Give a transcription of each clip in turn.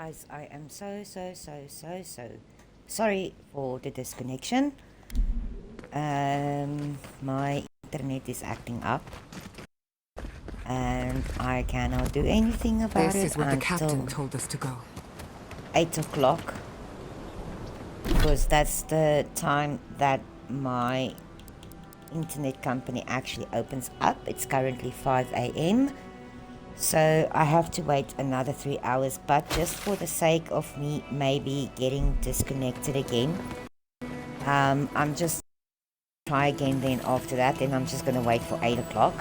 Guys, I am so sorry for the disconnection. My internet is acting up and I cannot do anything about This it is where the captain until told us to go. 8 o'clock, because that's the time that my internet company actually opens up. It's currently 5 a.m. So I have to wait another 3 hours, but just for the sake of me maybe getting disconnected again, I'm just try again then after that, then I'm just gonna wait for 8 o'clock.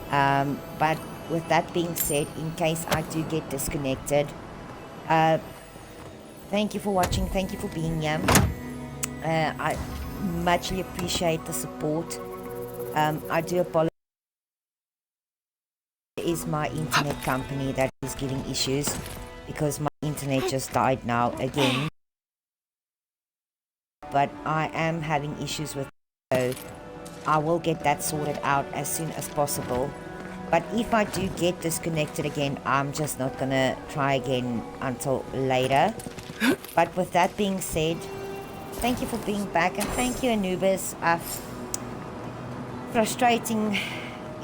But with that being said, in case I do get disconnected, thank you for watching, thank you for being here. I muchly appreciate the support. I do apologize. Is my internet company that is giving issues because my internet just died now again, but I am having issues with it, so I will get that sorted out as soon as possible. But if I do get disconnected again, I'm just not gonna try again until later. But with that being said, thank you for being back, and thank you, Anubis. Frustrating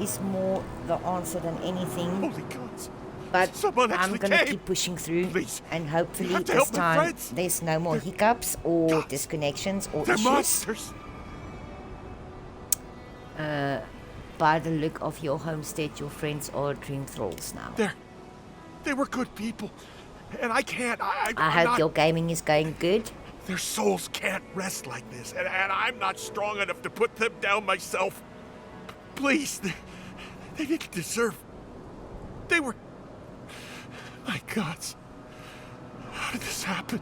is more the answer than anything. Holy gods. But Someone I'm actually gonna came. keep pushing through. Please. And You hopefully have to this help my time friends. there's no more hiccups or gods. disconnections or They're issues. monsters. By the look of your homestead, your friends are dream thralls now. They were good people. And I can't, I I'm hope not, your gaming is going good. their souls can't rest like this. And I'm not strong enough to put them down myself. Please, they didn't deserve. They were, my gods. How did this happen?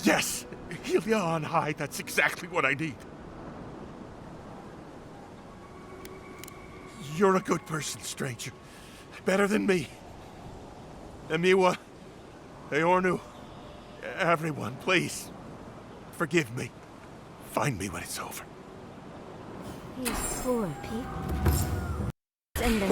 Yes, Helia on high, that's exactly what I need. You're a good person, stranger. Better than me. Amiwa, Eornu, everyone, please. Forgive me. Find me when it's over. These poor people. Send them.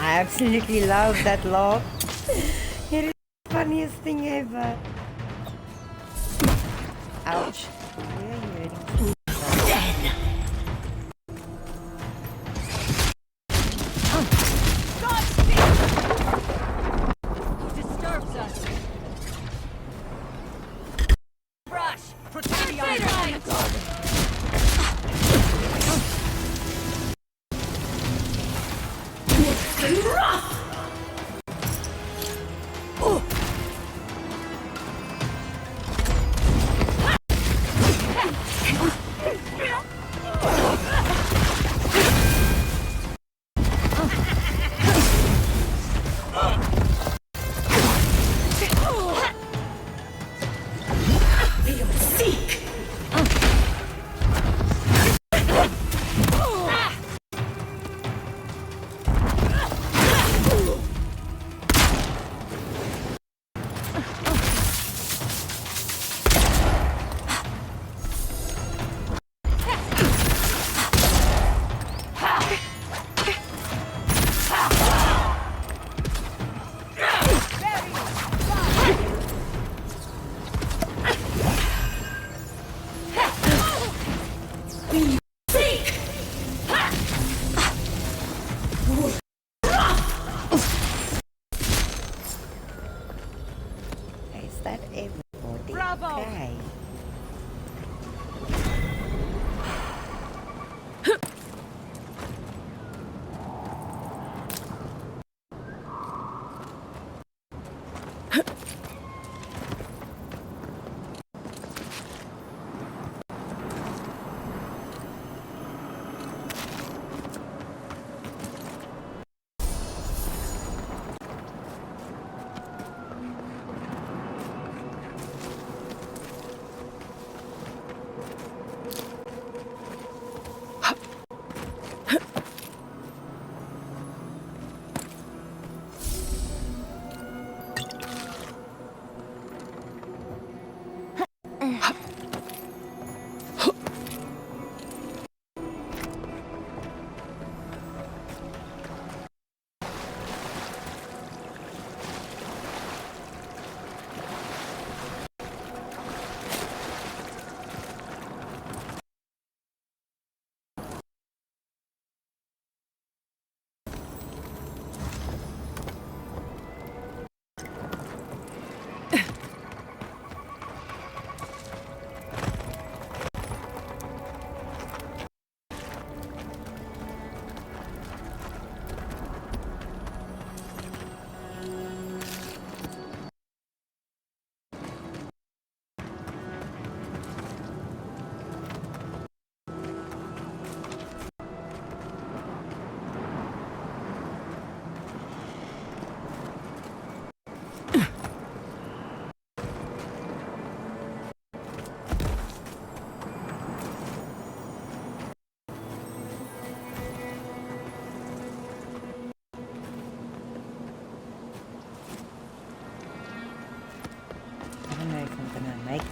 I absolutely love that laugh. It is the funniest thing ever. Ouch. Where are you heading? Disturbs us. Brush. Protect the iron.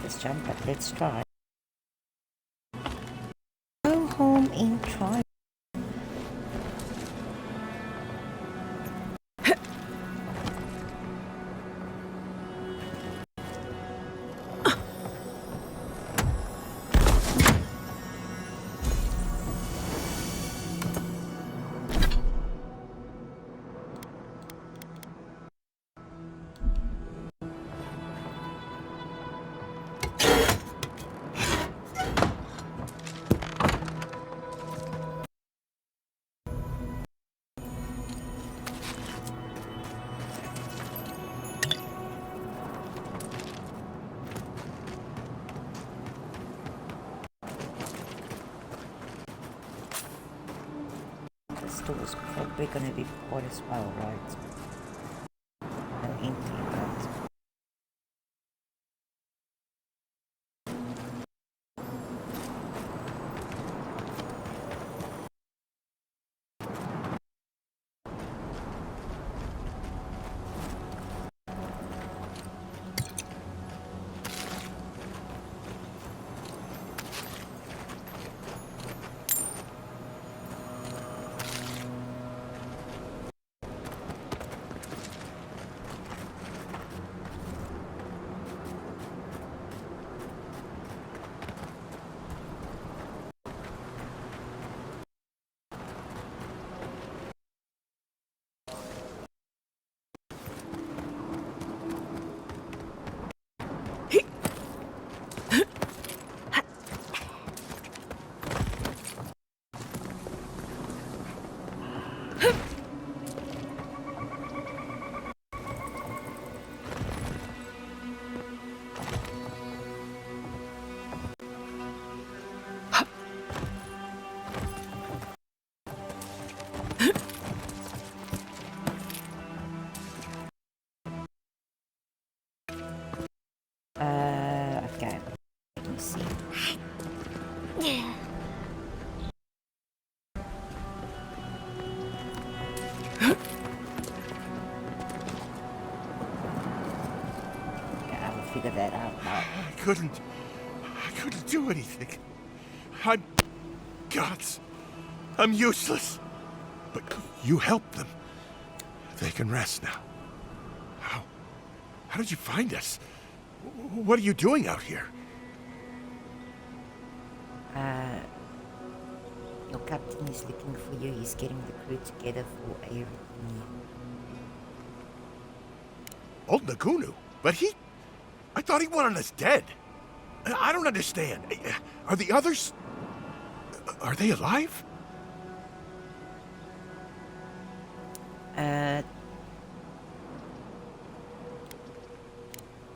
this jump, but let's try. Go home in triumph. This door is probably gonna be bought as well, right? No empty, but okay. Let me see. Okay, I will figure that out now. I couldn't do anything. I'm gods. I'm useless. But you helped them. They can rest now. How did you find us? What are you doing out here? Your captain is looking for you. He's getting the crew together for a reunion. Old Nagunu? But I thought he wanted us dead. I don't understand. Are the others... Are they alive?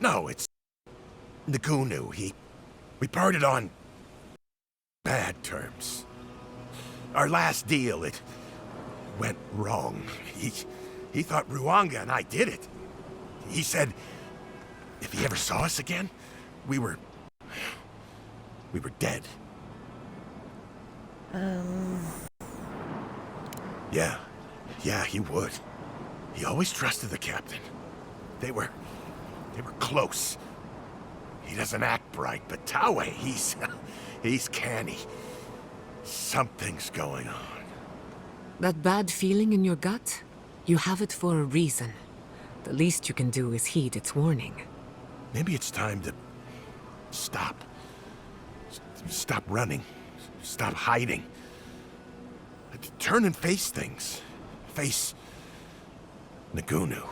No, it's... Nagunu. We parted on... bad terms. Our last deal, it... went wrong. He thought Ruanga and I did it. He said... if he ever saw us again, we were dead. Yeah, he would. He always trusted the captain. They were close. He doesn't act bright, but Taue, he's canny. Something's going on. That bad feeling in your gut? You have it for a reason. The least you can do is heed its warning. Maybe it's time to stop. Stop running. Stop hiding. Turn and face things. Face Nagunu.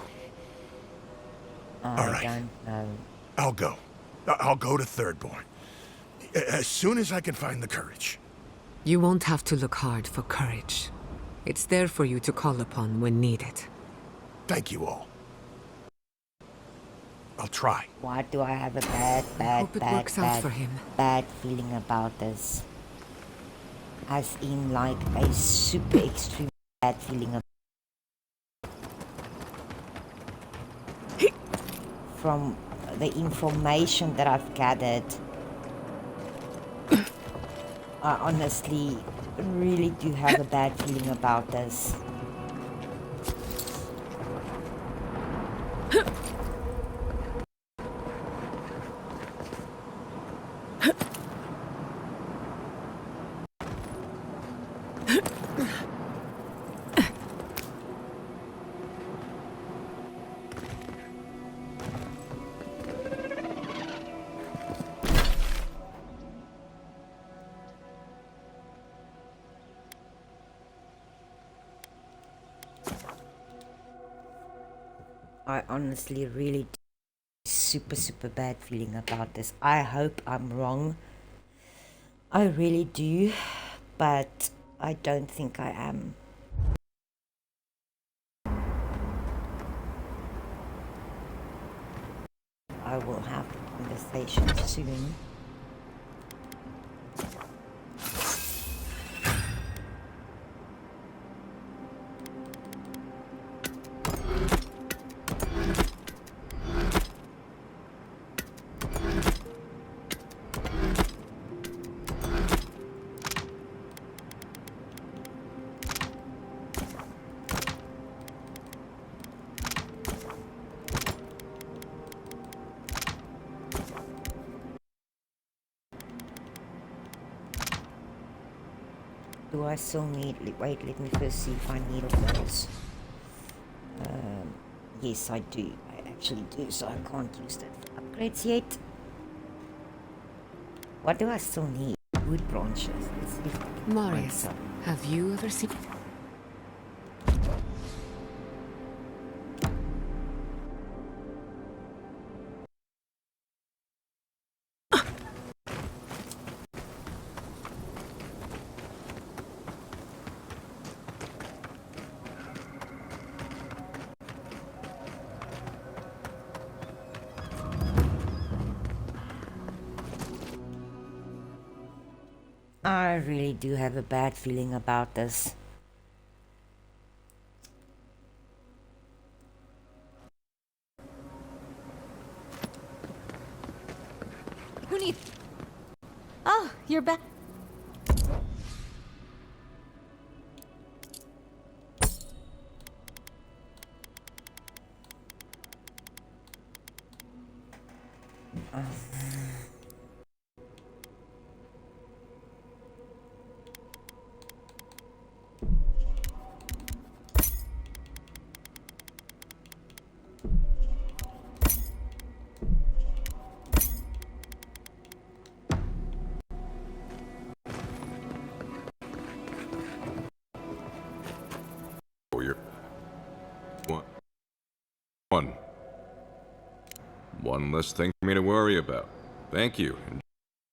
All right. Don't know. I'll go. I'll go to Thirdborn. As soon as I can find the courage. You won't have to look hard for courage. It's there for you to call upon when needed. Thank you all. I'll try. Why do I have a Hope it works out for him. bad feeling about this? As in, like, a super extreme bad feeling about from the information that I've gathered. I honestly really do have a bad feeling about this. I honestly really do super bad feeling about this. I hope I'm wrong. I really do, but I don't think I am. I will have the conversation soon. Do I still need... Wait, let me first see if I need all those. Yes, I do. I actually do, so I can't use that for upgrades yet. What do I still need? Wood branches. Let's see if I can find Marius, some. have you ever seen... I really do have a bad feeling about this. Who needs... Oh, you're back. Oh, you're... One. One less thing for me to worry about. Thank you. And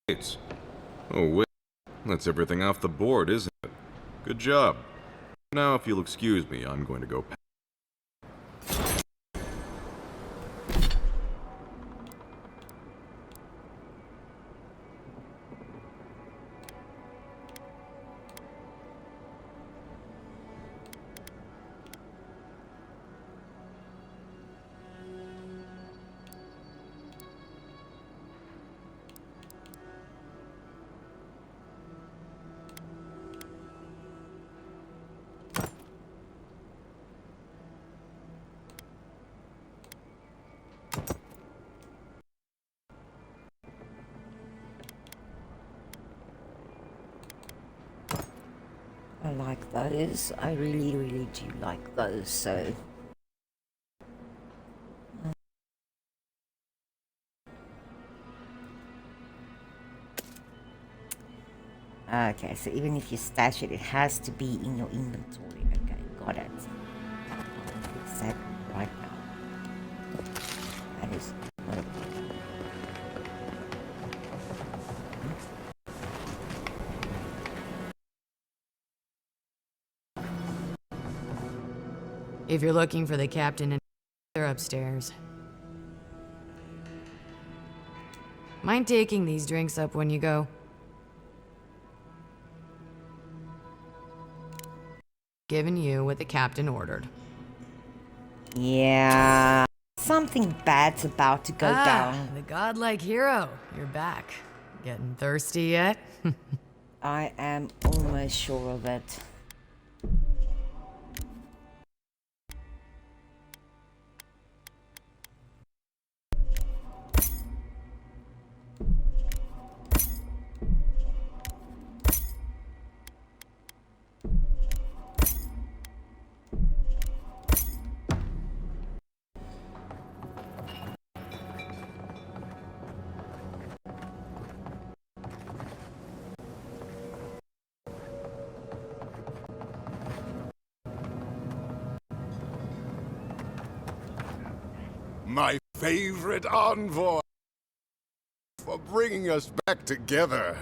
dates. Oh, wait. That's everything off the board, isn't it? Good job. Now, if you'll excuse me, I'm going to go... I like those. I really do like those, so... Okay, so even if you stash it, it has to be in your inventory. Okay, got it. I'll fix that right now. That is not a problem. If you're looking for the captain, and they're upstairs. Mind taking these drinks up when you go? Giving you what the captain ordered. Yeah, something bad's about to go down. The godlike hero. You're back. Getting thirsty yet? I am almost sure of it. favorite envoy, for bringing us back together.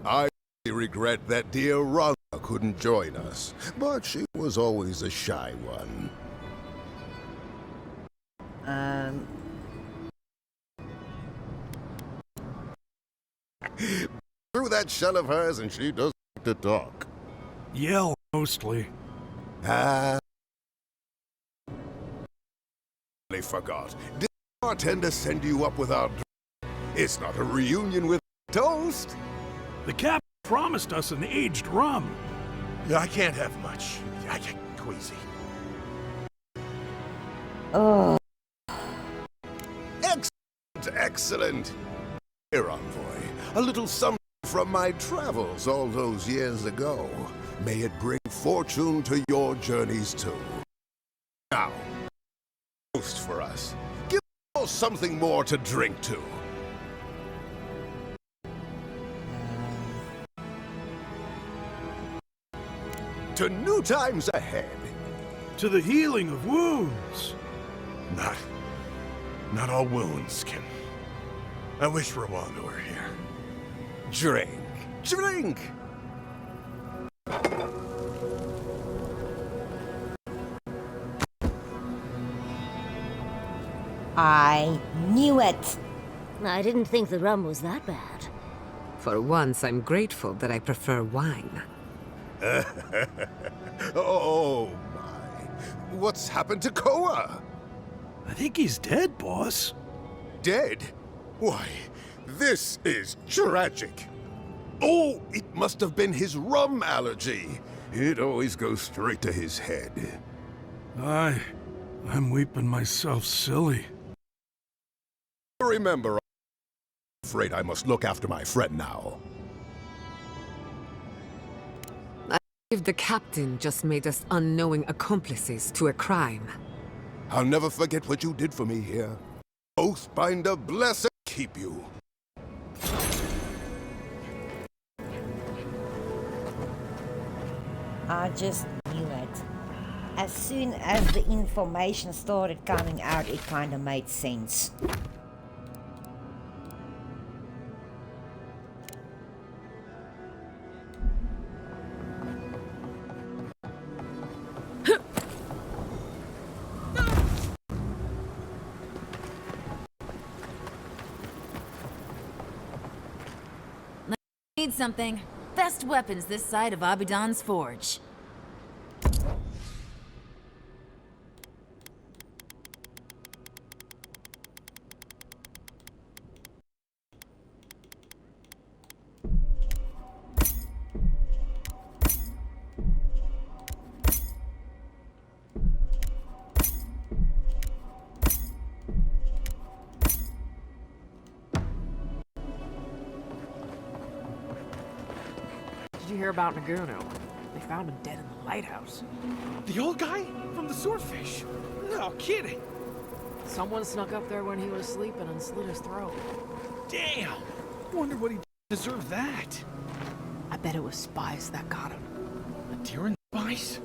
I regret that dear Rhonda couldn't join us, but she was always a shy one. Through that shell of hers, and she doesn't like to talk. Yell, mostly. Ah. I forgot. Did the bartender send you up with our drink? It's not a reunion with toast. The captain promised us an aged rum. I can't have much. I get queasy. Oh, Excellent, excellent. Here, envoy, a little something from my travels all those years ago. May it bring fortune to your journeys too. Now, toast for us. Give us something more to drink to. To new times ahead. To the healing of wounds. Not all wounds can. I wish Rwanda were here. Drink, drink. I knew it. I didn't think the rum was that bad. For once, I'm grateful that I prefer wine. Oh my. What's happened to Koa? I think he's dead, boss. Dead? Why, this is tragic. Oh, it must have been his rum allergy. It always goes straight to his head. I'm weeping myself silly. Remember, I'm afraid I must look after my friend now. If the captain just made us unknowing accomplices to a crime. I'll never forget what you did for me here. Oathbinder bless and keep you. I just knew it. As soon as the information started coming out, it kind of made sense. Need something. Best weapons this side of Abidan's forge. Did you hear about Naguno? They found him dead in the lighthouse. The old guy from the swordfish? No kidding. Someone snuck up there when he was asleep and unslit his throat. Damn. Wonder what he deserved that. I bet it was spies that got him. A deer and spice?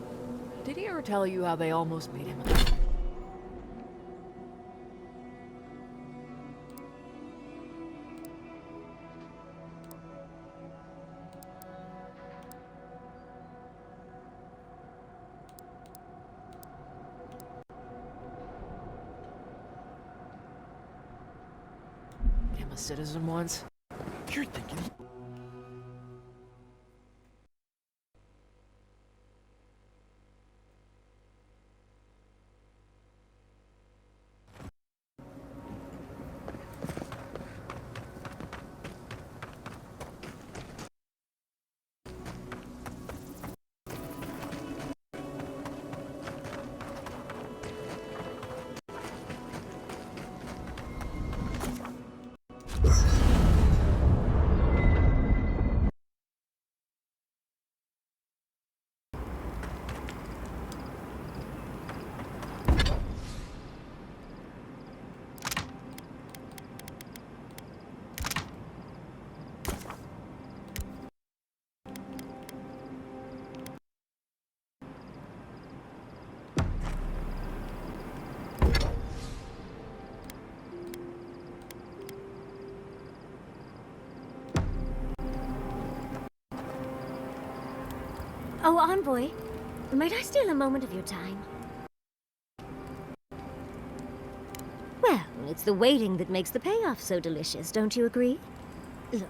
Did he ever tell you how they almost made him? Him a citizen once? You're thinking... Oh, Envoy, might I steal a moment of your time? Well, it's the waiting that makes the payoff so delicious, don't you agree? Look,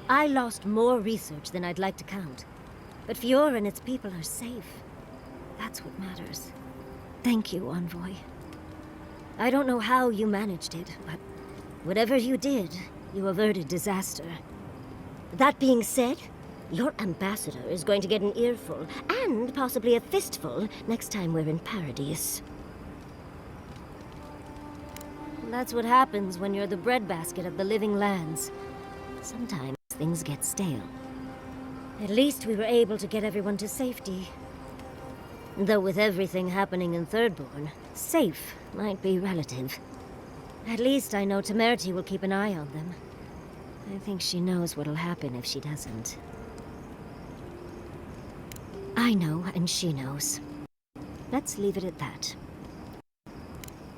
I lost more research than I'd like to count. But Fiora and its people are safe. That's what matters. Thank you, Envoy. I don't know how you managed it, but whatever you did, you averted disaster. That being said, your ambassador is going to get an earful, and possibly a fistful, next time we're in Paradise. That's what happens when you're the breadbasket of the living lands. Sometimes things get stale. At least we were able to get everyone to safety. Though with everything happening in Thirdborn, safe might be relative. At least I know Temerity will keep an eye on them. I think she knows what'll happen if she doesn't. I know, and she knows. Let's leave it at that.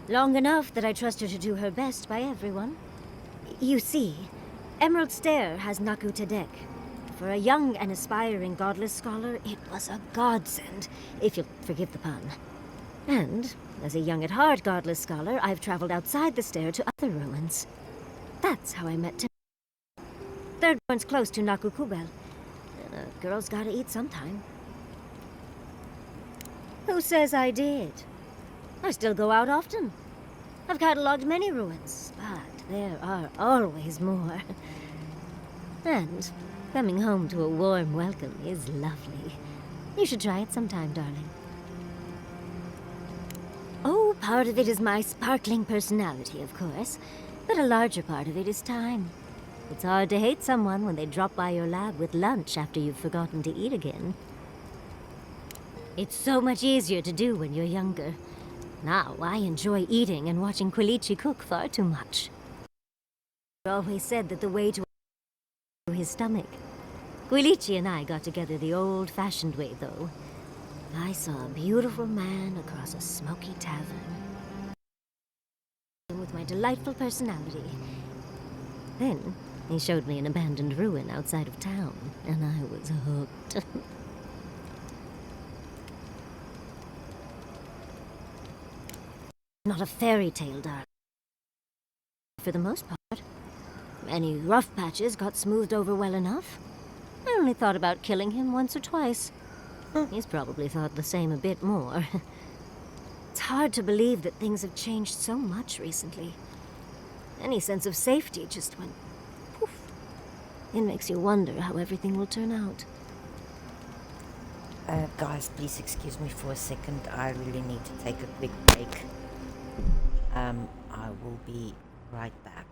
Long enough that I trust her to do her best by everyone. You see, Emerald Stair has Naku Tedek. For a young and aspiring godless scholar, it was a godsend, if you'll forgive the pun. And, as a young at heart godless scholar, I've traveled outside the stair to other ruins. That's how I met Tim. Thirdborn's close to Naku Kubel. And a girl's gotta eat sometime. Who says I did? I still go out often. I've catalogued many ruins, but there are always more. And coming home to a warm welcome is lovely. You should try it sometime, darling. Oh, part of it is my sparkling personality, of course. But a larger part of it is time. It's hard to hate someone when they drop by your lab with lunch after you've forgotten to eat again. It's so much easier to do when you're younger. Now, I enjoy eating and watching Quilichi cook far too much. He always said that the way to his stomach. Quilichi and I got together the old-fashioned way, though. I saw a beautiful man across a smoky tavern. With my delightful personality. Then, he showed me an abandoned ruin outside of town, and I was hooked. Not a fairy tale, darling. For the most part. Any rough patches got smoothed over well enough. I only thought about killing him once or twice. He's probably thought the same a bit more. It's hard to believe that things have changed so much recently. Any sense of safety just went poof. It makes you wonder how everything will turn out. Guys, please excuse me for a second. I really need to take a quick break. I will be right back.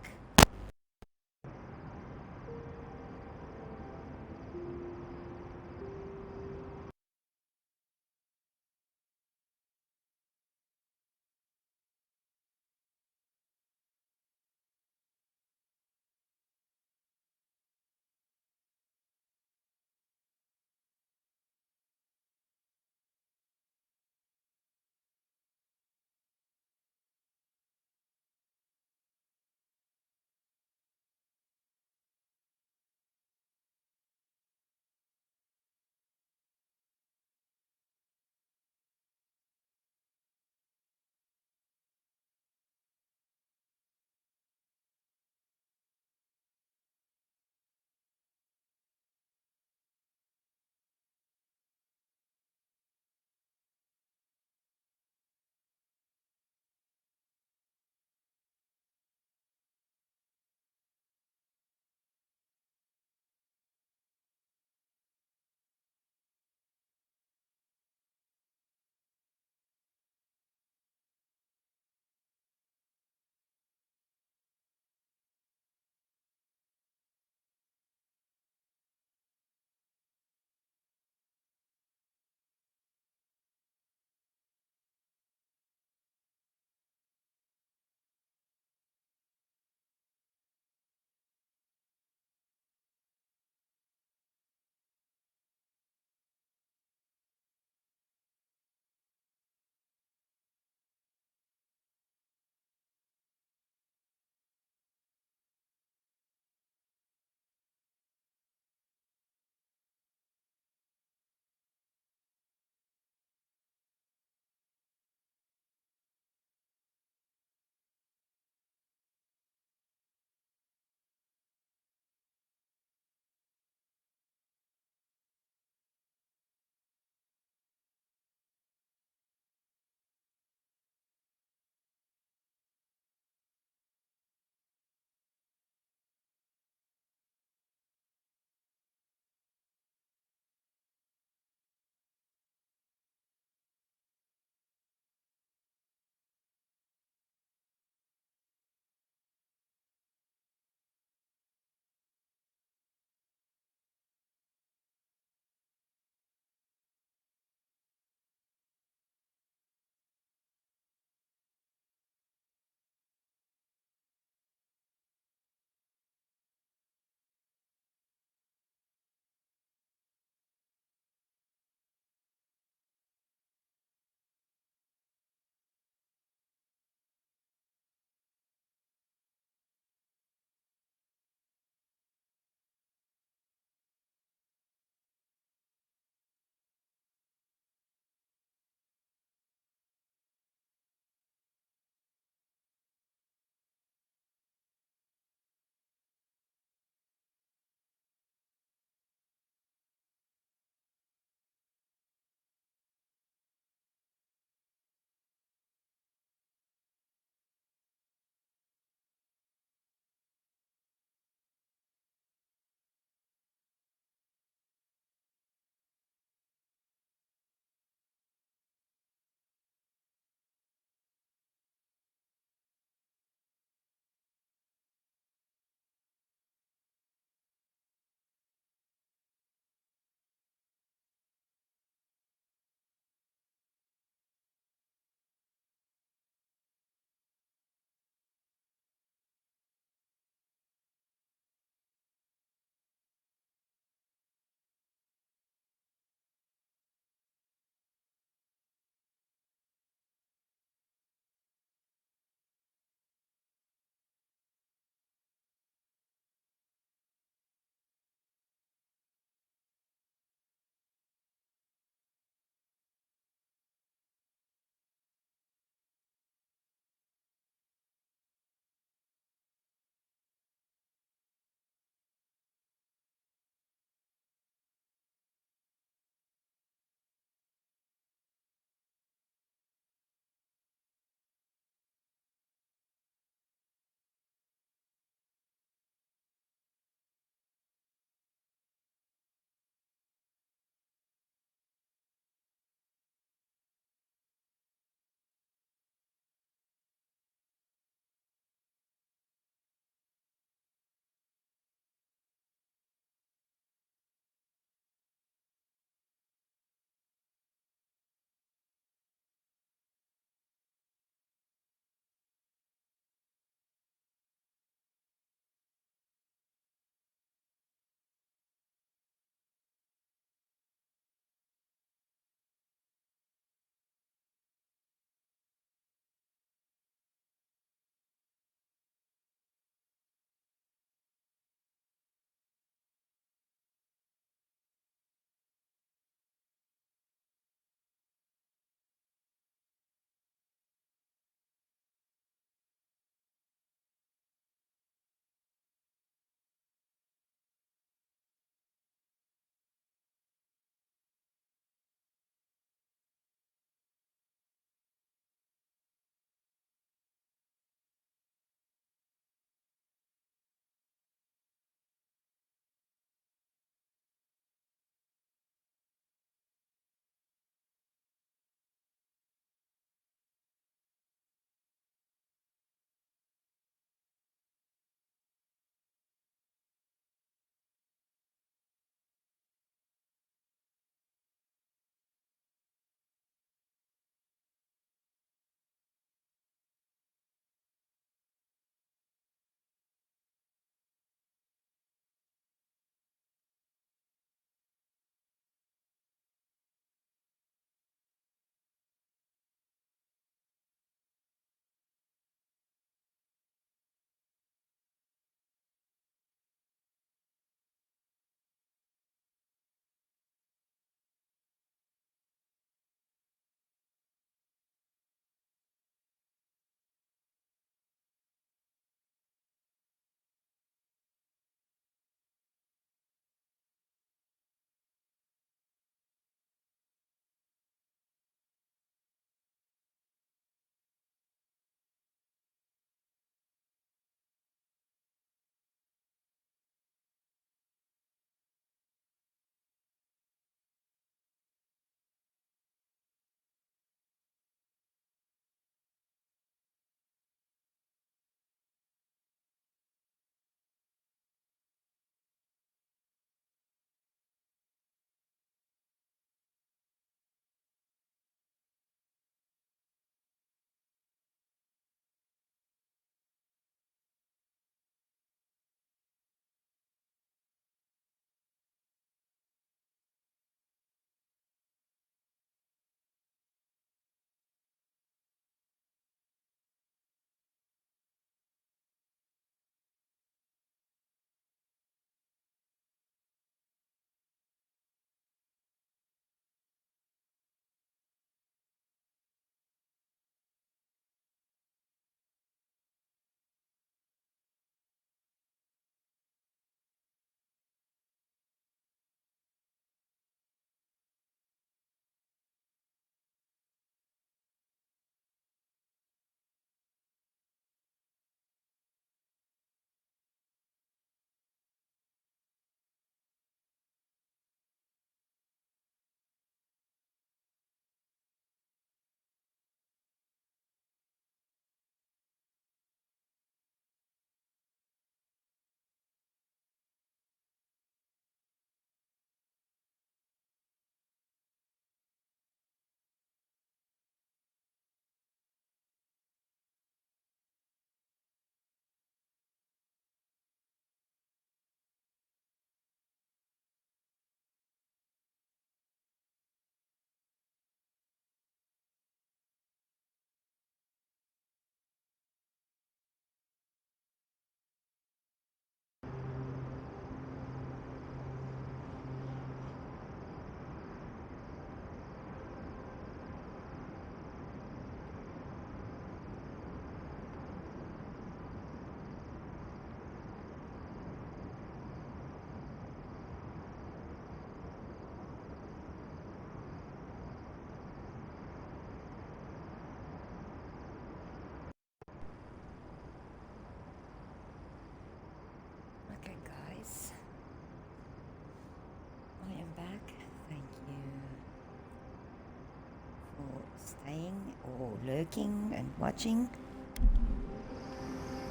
lurking and watching.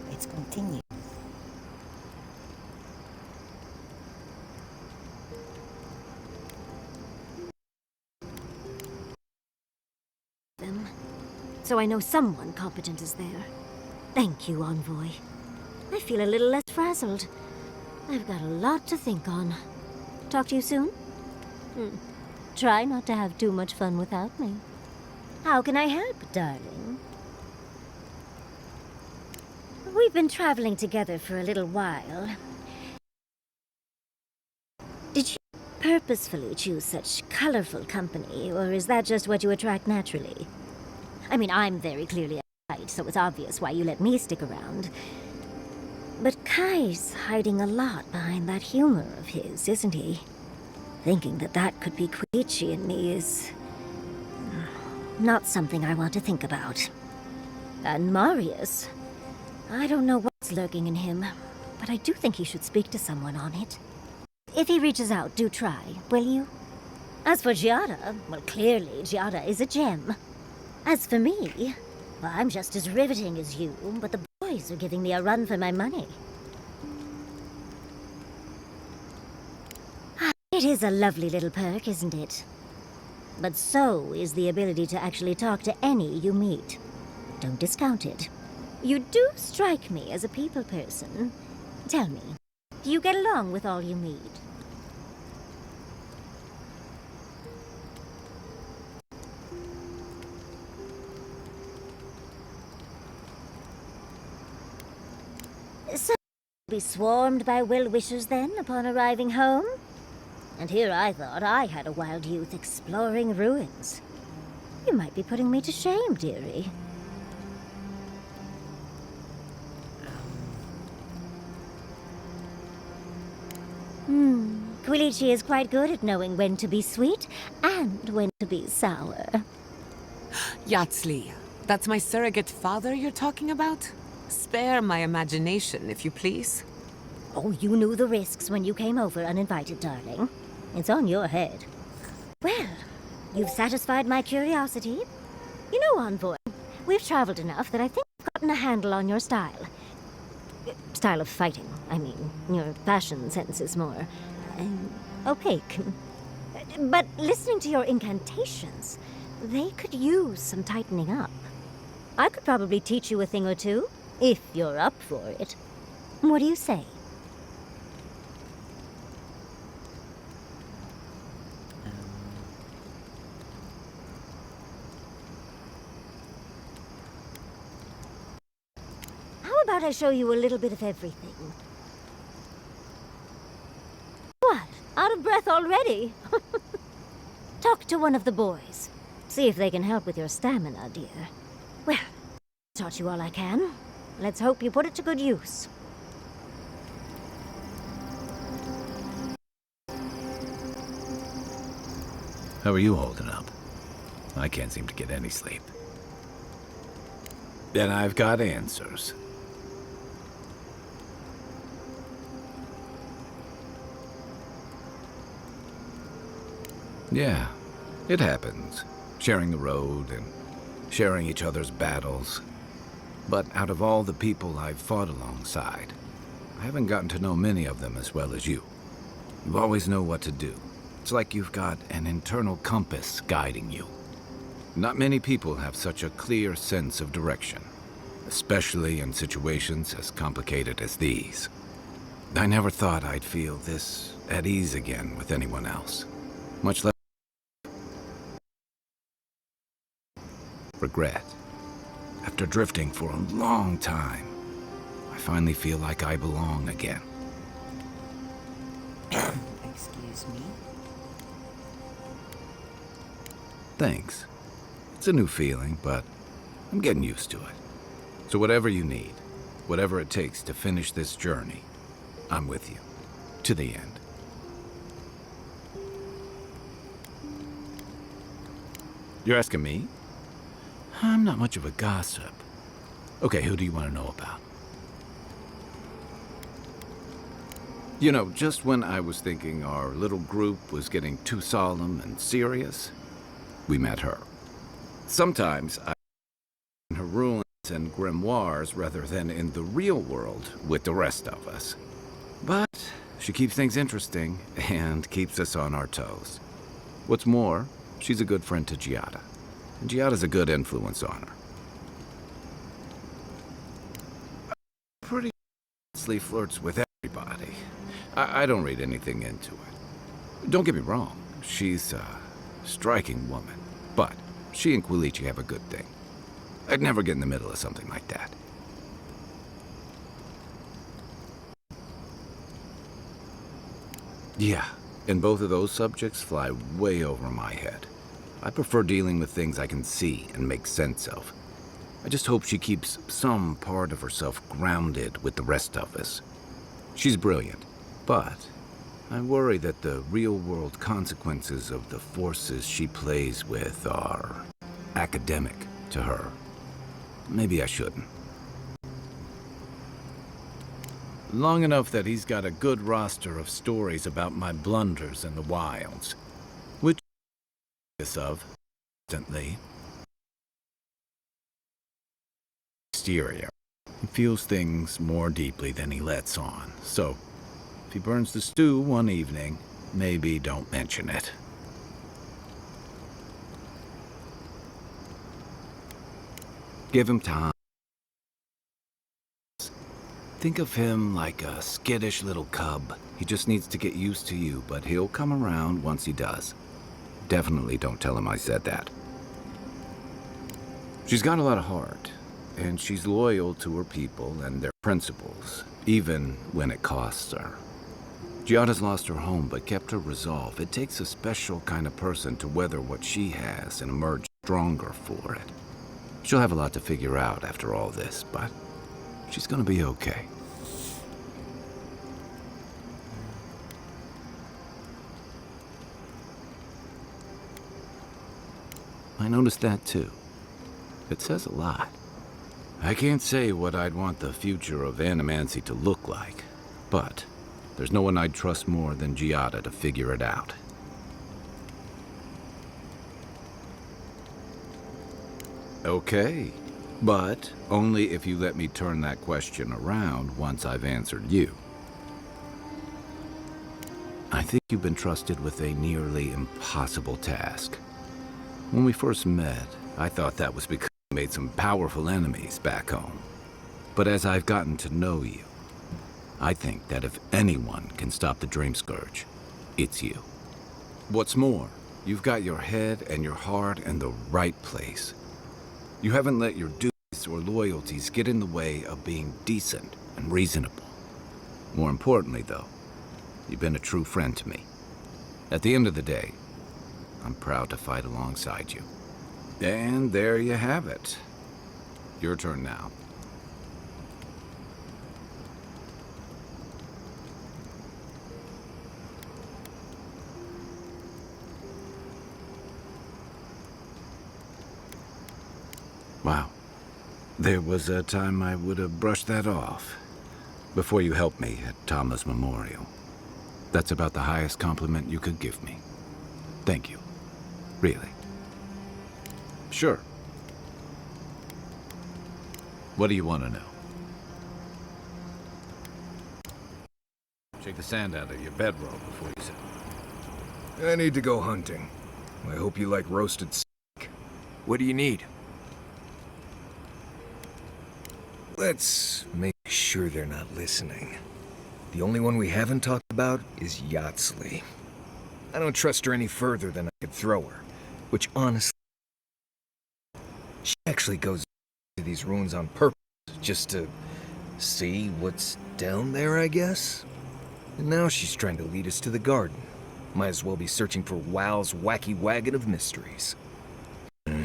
Let's continue. Them. So I know someone competent is there. Thank you, Envoy. I feel a little less frazzled. I've got a lot to think on. Talk to you soon? Try not to have too much fun without me. How can I help, darling? We've been traveling together for a little while. Did you purposefully choose such colorful company, or is that just what you attract naturally? I mean, I'm very clearly a knight, so it's obvious why you let me stick around. But Kai's hiding a lot behind that humor of his, isn't he? Thinking that that could be Koichi in me is not something I want to think about. And Marius, I don't know what's lurking in him, but I do think he should speak to someone on it. If he reaches out, do try, will you? As for Giada, well, clearly Giada is a gem. As for me, well, I'm just as riveting as you, but the boys are giving me a run for my money. It is a lovely little perk, isn't it? But so is the ability to actually talk to any you meet. Don't discount it. You do strike me as a people person. Tell me, do you get along with all you meet? So, be swarmed by well-wishers then upon arriving home? And here I thought I had a wild youth exploring ruins. You might be putting me to shame, dearie. Quilici is quite good at knowing when to be sweet and when to be sour. Yatsli, that's my surrogate father you're talking about? Spare my imagination, if you please. Oh, you knew the risks when you came over uninvited, darling. It's on your head. Well, you've satisfied my curiosity. You know, Envoy, we've traveled enough that I think I've gotten a handle on your style. Style of fighting, I mean. Your fashion sense is more opaque. But listening to your incantations, they could use some tightening up. I could probably teach you a thing or two, if you're up for it. What do you say? How about I show you a little bit of everything? What? Out of breath already? Talk to one of the boys. See if they can help with your stamina, dear. Well, taught you all I can. Let's hope you put it to good use. How are you holding up? I can't seem to get any sleep. And I've got answers. Yeah, it happens. Sharing the road and sharing each other's battles. But out of all the people I've fought alongside, I haven't gotten to know many of them as well as you. You always know what to do. It's like you've got an internal compass guiding you. Not many people have such a clear sense of direction, especially in situations as complicated as these. I never thought I'd feel this at ease again with anyone else, much less regret. After drifting for a long time, I finally feel like I belong again. Excuse me. Thanks. It's a new feeling, but I'm getting used to it. So whatever you need, whatever it takes to finish this journey, I'm with you. To the end. You're asking me? I'm not much of a gossip. Okay, who do you want to know about? You know, just when I was thinking our little group was getting too solemn and serious, we met her. Sometimes in her ruins and grimoires rather than in the real world with the rest of us. But she keeps things interesting and keeps us on our toes. What's more, she's a good friend to Giada, and Giada's a good influence on her. Pretty honestly flirts with everybody. I don't read anything into it. Don't get me wrong, she's a striking woman, but she and Quilici have a good thing. I'd never get in the middle of something like that. Yeah, and both of those subjects fly way over my head. I prefer dealing with things I can see and make sense of. I just hope she keeps some part of herself grounded with the rest of us. She's brilliant, but I worry that the real-world consequences of the forces she plays with are academic to her. Maybe I shouldn't. Long enough that he's got a good roster of stories about my blunders in the wilds, which is of instantly. Exterior. He feels things more deeply than he lets on, so if he burns the stew one evening, maybe don't mention it. Give him time. Think of him like a skittish little cub. He just needs to get used to you, but he'll come around once he does. Definitely don't tell him I said that. She's got a lot of heart, and she's loyal to her people and their principles, even when it costs her. Giada's lost her home, but kept her resolve. It takes a special kind of person to weather what she has and emerge stronger for it. She'll have a lot to figure out after all this, but she's gonna be okay. I noticed that too. It says a lot. I can't say what I'd want the future of Animancy to look like, but there's no one I'd trust more than Giada to figure it out. Okay, but only if you let me turn that question around once I've answered you. I think you've been trusted with a nearly impossible task. When we first met, I thought that was because you made some powerful enemies back home. But as I've gotten to know you, I think that if anyone can stop the Dream Scourge, it's you. What's more, you've got your head and your heart in the right place. You haven't let your duties or loyalties get in the way of being decent and reasonable. More importantly, though, you've been a true friend to me. At the end of the day, I'm proud to fight alongside you. And there you have it. Your turn now. Wow. There was a time I would have brushed that off. Before you helped me at Tama's memorial. That's about the highest compliment you could give me. Thank you. Really. Sure. What do you want to know? Shake the sand out of your bedroll before you sit. I need to go hunting. I hope you like roasted steak. What do you need? Let's make sure they're not listening. The only one we haven't talked about is Yatsley. I don't trust her any further than I could throw her, which honestly... She actually goes to these ruins on purpose, just to see what's down there, I guess? And now she's trying to lead us to the garden. Might as well be searching for WoW's wacky wagon of mysteries. She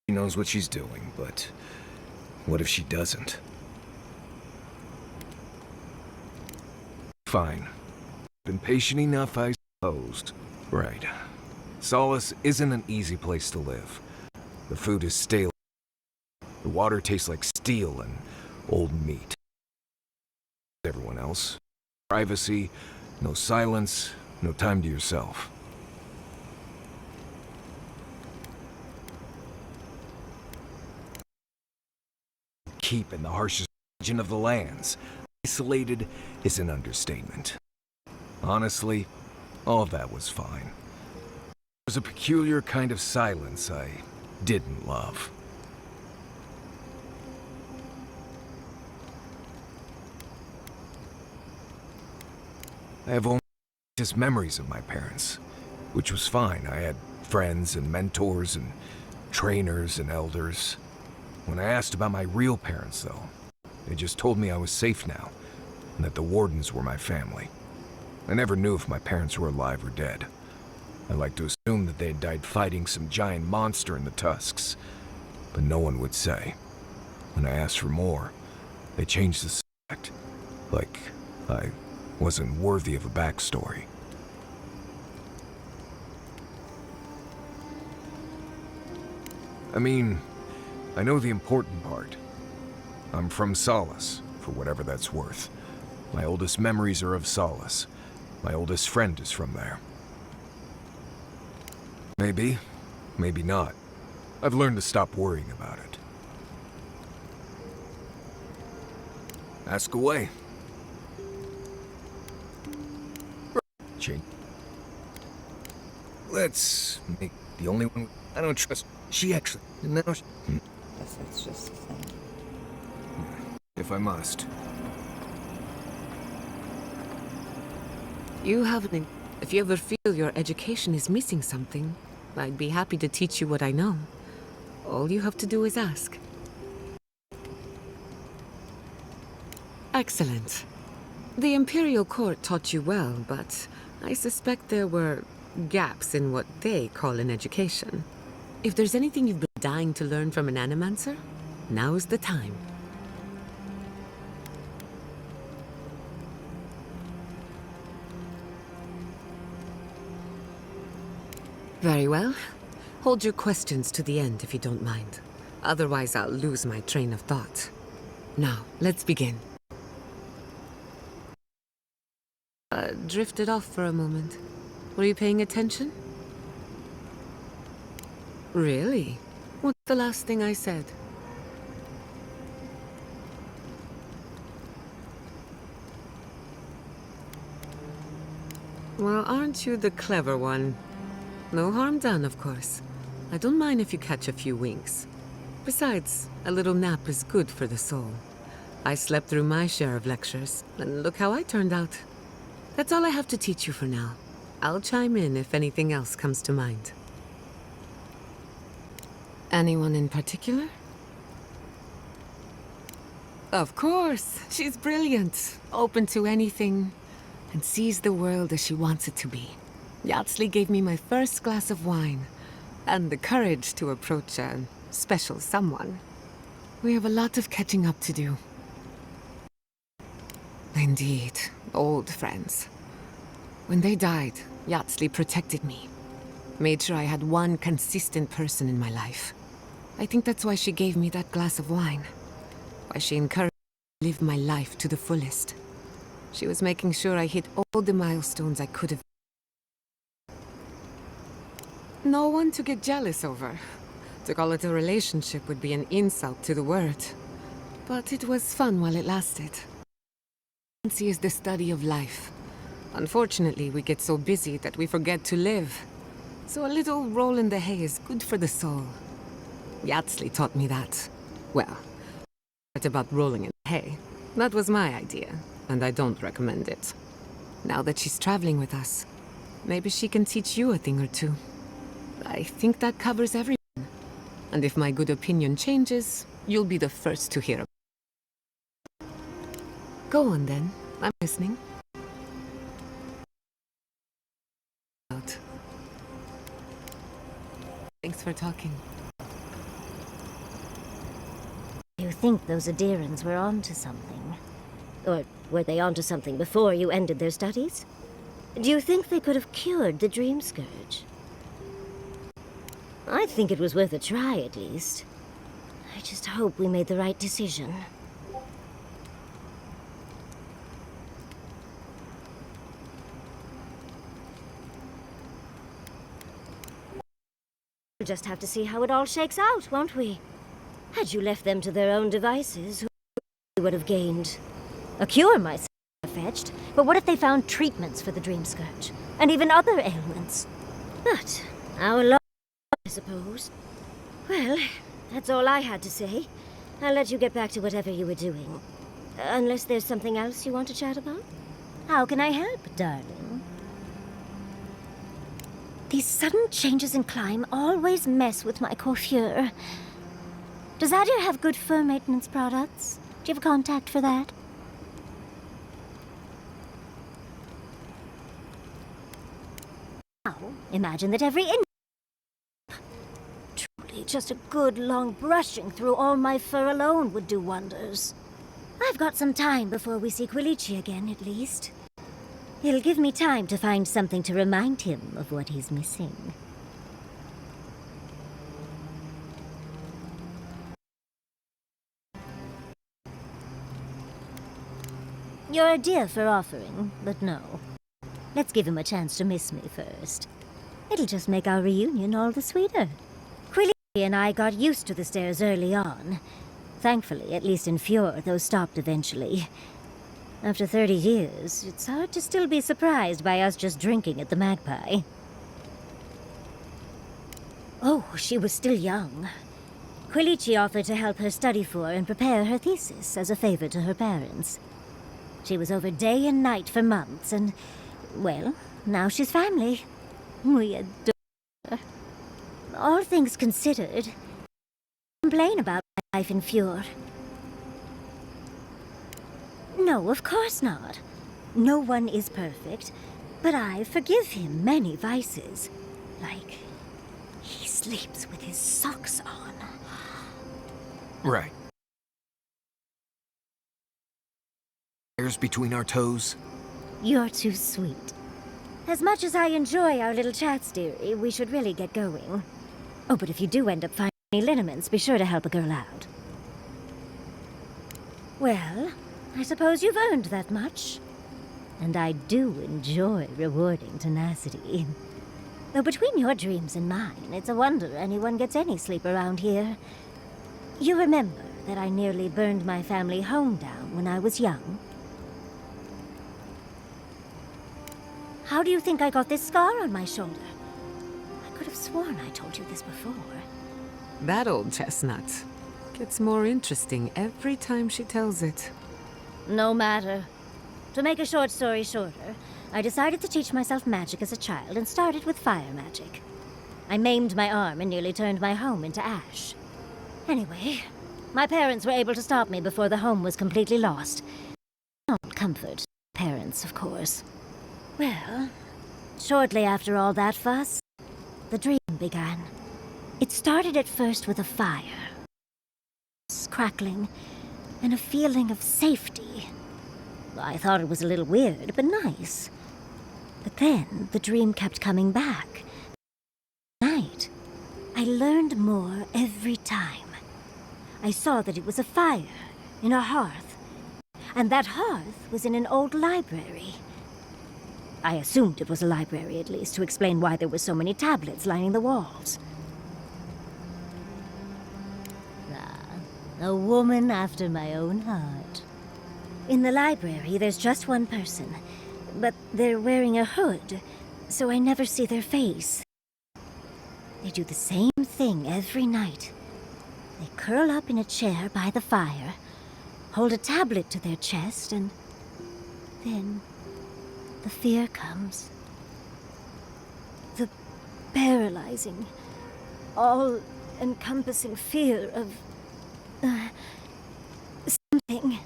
knows what she's doing, but what if she doesn't? Fine. Been patient enough, I suppose. Right. Solace isn't an easy place to live. The food is stale. The water tastes like steel and old meat. Everyone else. Privacy, no silence, no time to yourself. keep in the harshest region of the lands. Isolated is an understatement. Honestly, all of that was fine. There was a peculiar kind of silence I didn't love. I have only just memories of my parents, which was fine. I had friends and mentors and trainers and elders. When I asked about my real parents, though, they just told me I was safe now, and that the Wardens were my family. I never knew if my parents were alive or dead. I like to assume that they had died fighting some giant monster in the Tusks, but no one would say. When I asked for more, they changed the subject, like I wasn't worthy of a backstory. I mean, I know the important part. I'm from Solace, for whatever that's worth. My oldest memories are of Solace. My oldest friend is from there. Maybe, maybe not. I've learned to stop worrying about it. Ask away. Change. Let's make the only one I don't trust. She actually. No. Guess it's just a thing. If I must. You haven't. If you ever feel your education is missing something, I'd be happy to teach you what I know. All you have to do is ask. Excellent. The Imperial Court taught you well, but I suspect there were gaps in what they call an education. If there's anything you've been dying to learn from an Animancer, now's the time. Very well. Hold your questions to the end if you don't mind. Otherwise, I'll lose my train of thought. Now, let's begin. Drifted off for a moment. Were you paying attention? Really? What's the last thing I said? Well, aren't you the clever one? No harm done, of course. I don't mind if you catch a few winks. Besides, a little nap is good for the soul. I slept through my share of lectures, and look how I turned out. That's all I have to teach you for now. I'll chime in if anything else comes to mind. Anyone in particular? Of course. She's brilliant, open to anything, and sees the world as she wants it to be. Yatsley gave me my first glass of wine, and the courage to approach a special someone. We have a lot of catching up to do. Indeed, old friends. When they died, Yatsley protected me. Made sure I had one consistent person in my life. I think that's why she gave me that glass of wine. Why she encouraged me to live my life to the fullest. She was making sure I hit all the milestones I could have. No one to get jealous over. To call it a relationship would be an insult to the word. But it was fun while it lasted. Fancy is the study of life. Unfortunately, we get so busy that we forget to live. So a little roll in the hay is good for the soul. Yatsley taught me that. Well, it's about rolling in the hay. That was my idea, and I don't recommend it. Now that she's traveling with us, maybe she can teach you a thing or two. I think that covers everyone. And if my good opinion changes, you'll be the first to hear about it. Go on then. I'm listening. Thanks for talking. You think those Adirans were onto something? Or were they onto something before you ended their studies? Do you think they could have cured the Dream Scourge? I think it was worth a try, at least. I just hope we made the right decision. We'll just have to see how it all shakes out, won't we? Had you left them to their own devices, who would have gained? A cure might be fetched, but what if they found treatments for the Dream Scourge? And even other ailments? But our luck, I suppose. Well, that's all I had to say. I'll let you get back to whatever you were doing. Unless there's something else you want to chat about? How can I help, darling? These sudden changes in climb always mess with my coiffure. Does Adir have good fur maintenance products? Do you have a contact for that? Now, imagine that every truly, just a good long brushing through all my fur alone would do wonders. I've got some time before we see Quilici again, at least. It'll give me time to find something to remind him of what he's missing. You're a dear for offering, but no. Let's give him a chance to miss me first. It'll just make our reunion all the sweeter. Quilici and I got used to the stairs early on. Thankfully, at least in Fjord, those stopped eventually. After 30 years, it's hard to still be surprised by us just drinking at the Magpie. Oh, she was still young. Quilici offered to help her study for and prepare her thesis as a favor to her parents. She was over day and night for months, and, well, now she's family. We adore her. All things considered, I complain about my life in Fjord. No, of course not. No one is perfect, but I forgive him many vices. Like, he sleeps with his socks on. Right. Hairs between our toes? You're too sweet. As much as I enjoy our little chats, dearie, we should really get going. Oh, but if you do end up finding any liniments, be sure to help a girl out. Well, I suppose you've earned that much. And I do enjoy rewarding tenacity. Though between your dreams and mine, it's a wonder anyone gets any sleep around here. You remember that I nearly burned my family home down when I was young? How do you think I got this scar on my shoulder? I could have sworn I told you this before. That old chestnut gets more interesting every time she tells it. No matter. To make a short story shorter, I decided to teach myself magic as a child and started with fire magic. I maimed my arm and nearly turned my home into ash. Anyway, my parents were able to stop me before the home was completely lost. Don't comfort parents, of course. Well, shortly after all that fuss, the dream began. It started at first with a fire, crackling, and a feeling of safety. I thought it was a little weird, but nice. But then the dream kept coming back. Night, I learned more every time. I saw that it was a fire in a hearth, and that hearth was in an old library. I assumed it was a library, at least, to explain why there were so many tablets lining the walls. A woman after my own heart. In the library, there's just one person, but they're wearing a hood, so I never see their face. They do the same thing every night. They curl up in a chair by the fire, hold a tablet to their chest, and then the fear comes. The paralyzing, all-encompassing fear of something.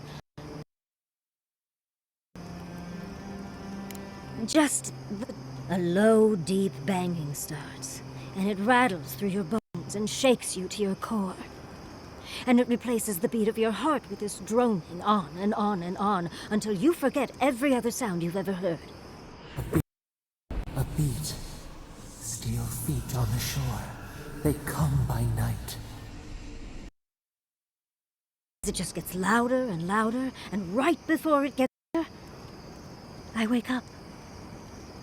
A low, deep banging starts, and it rattles through your bones and shakes you to your core. And it replaces the beat of your heart with this droning on and on and on until you forget every other sound you've ever heard. A beat. Steel feet on the shore. They come by night. It just gets louder and louder, and right before it gets there, I wake up.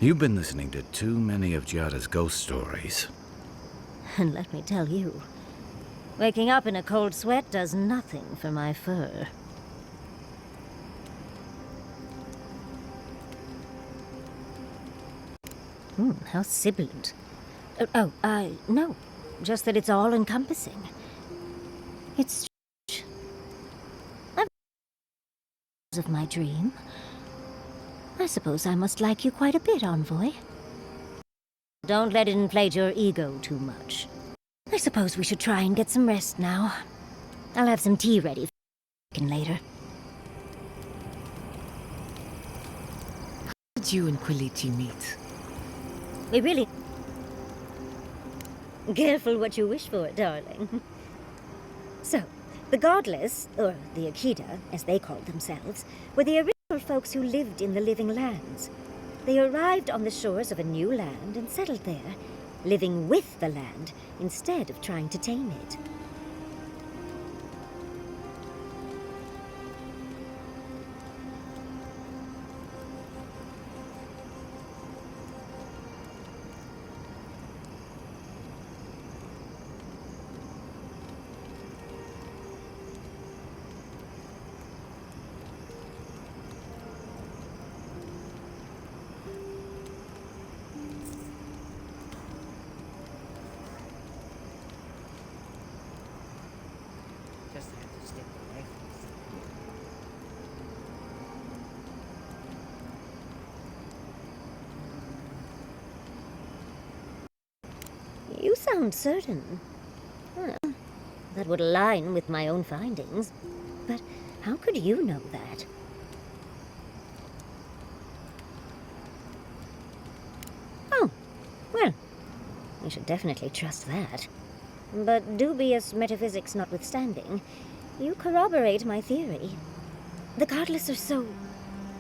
You've been listening to too many of Giada's ghost stories. And let me tell you, Waking up in a cold sweat does nothing for my fur. How sibilant. No. Just that it's all-encompassing. It's strange. Of my dream. I suppose I must like you quite a bit, Envoy. Don't let it inflate your ego too much. I suppose we should try and get some rest now. I'll have some tea ready for later. How did you and Quilici meet? We really... Careful what you wish for, darling. So, the Godless, or the Akita, as they called themselves, were the original folks who lived in the Living Lands. They arrived on the shores of a new land and settled there, living with the land instead of trying to tame it. Just have to step away from this. You sound certain. Well, that would align with my own findings. But how could you know that? Oh, well, we should definitely trust that. But dubious metaphysics notwithstanding, you corroborate my theory. The Godless are so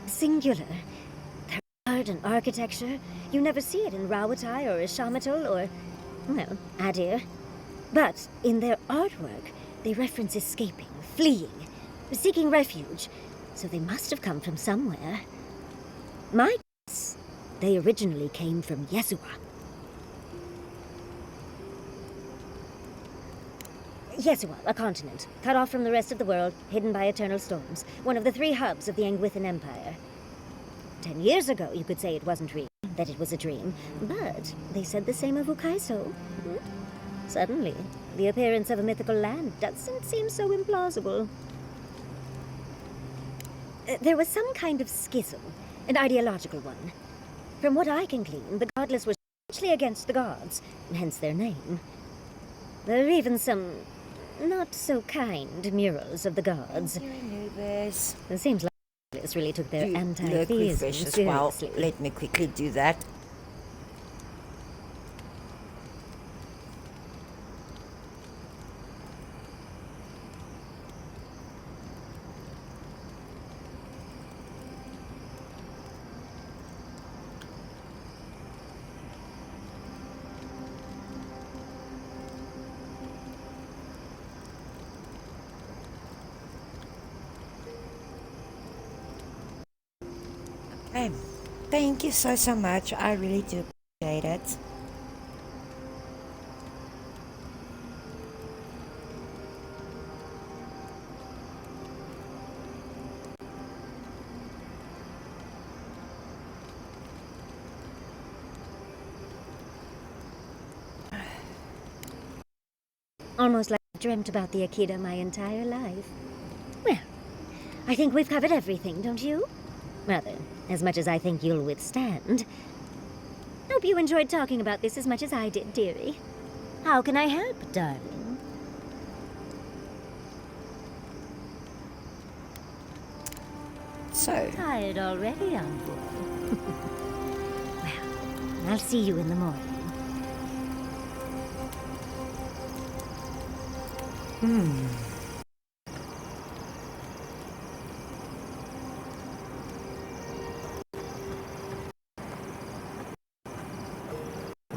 singular. Their art and architecture, you never see it in Rawatai or Ishamatal or, well, Adir. But in their artwork, they reference escaping, fleeing, seeking refuge, so they must have come from somewhere. My guess, they originally came from Yesua. Yesua, a continent, cut off from the rest of the world, hidden by eternal storms, one of the 3 hubs of the Angwithan Empire. 10 years ago, you could say it wasn't real, that it was a dream, but they said the same of Ukaiso. Suddenly, the appearance of a mythical land doesn't seem so implausible. There was some kind of schism, an ideological one. From what I can glean, the Godless were staunchly against the gods, hence their name. There are even some not-so-kind murals of the gods. Anubis. It seems like this really took their anti-theism refresh as well. seriously. Let me quickly do that. Okay. Thank you so much. I really do appreciate it. Almost like I've dreamt about the Akita my entire life. Well, I think we've covered everything, don't you? Rather, as much as I think you'll withstand. Hope you enjoyed talking about this as much as I did, dearie. How can I help, darling? So, Tired already, Envoy? Well, I'll see you in the morning.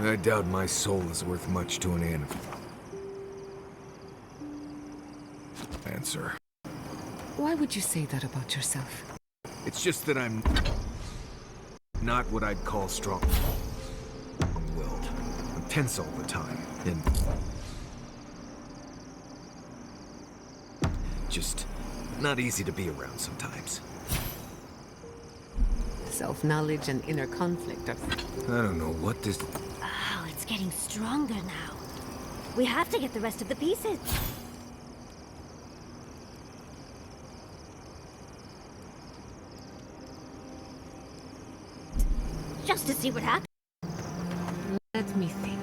I doubt my soul is worth much to an answer. Why would you say that about yourself? It's just that I'm not what I'd call strong-willed. I'm tense all the time, and Just not easy to be around sometimes. Self-knowledge and inner conflict are... I don't know what this... Oh, it's getting stronger now. We have to get the rest of the pieces. Just to see what happens. Let me think.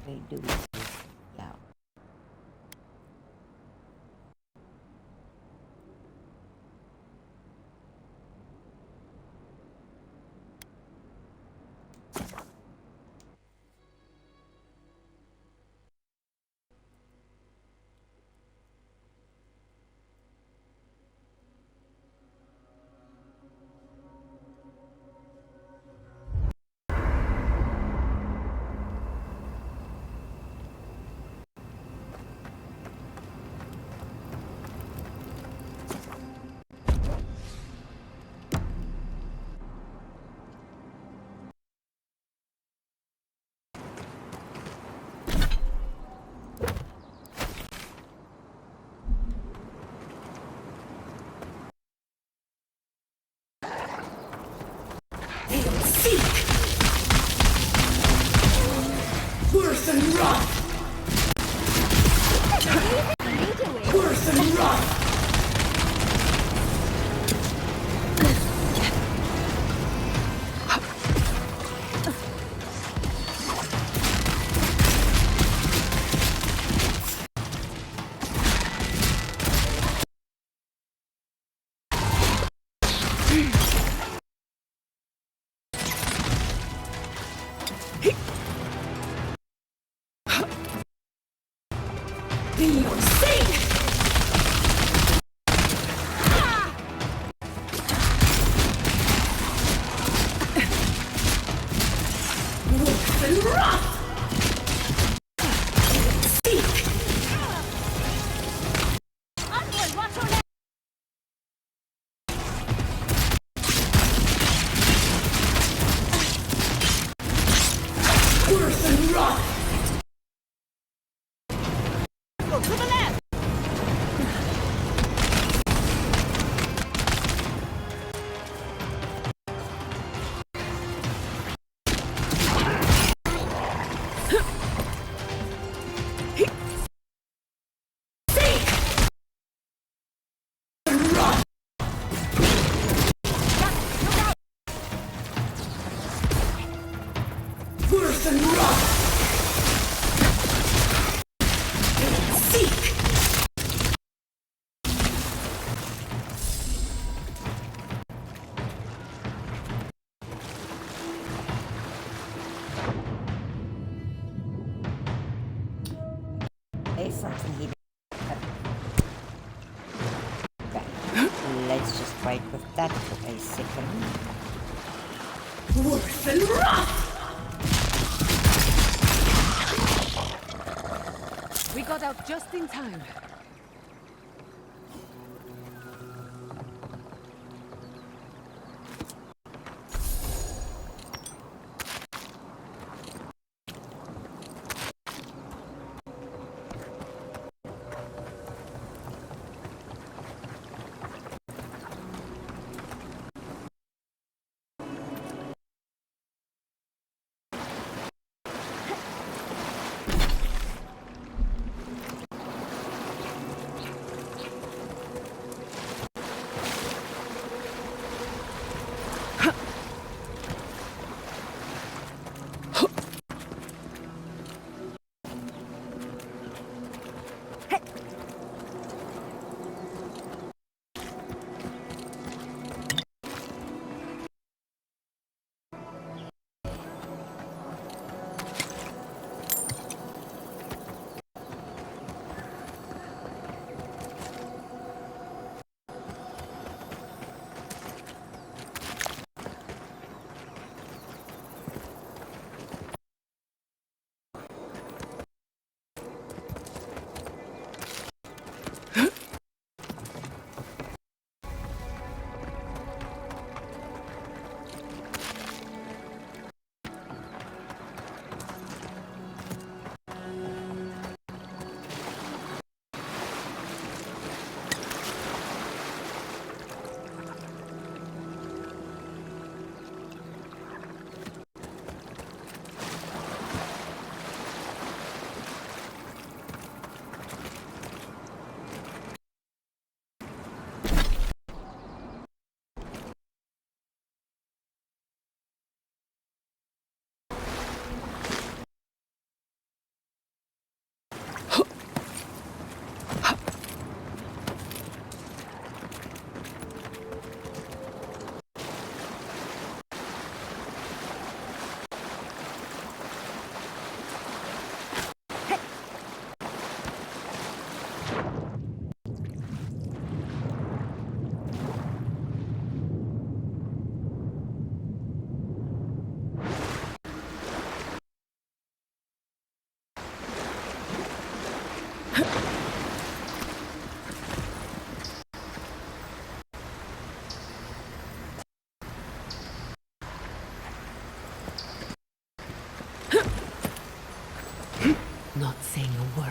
They do. Yeah. Worse and rough! Worse and rough! Worse and rough! Seek! There's something here. Okay. Let's just wait with that for a second. Worse and rough! got out just in time. Not saying a word.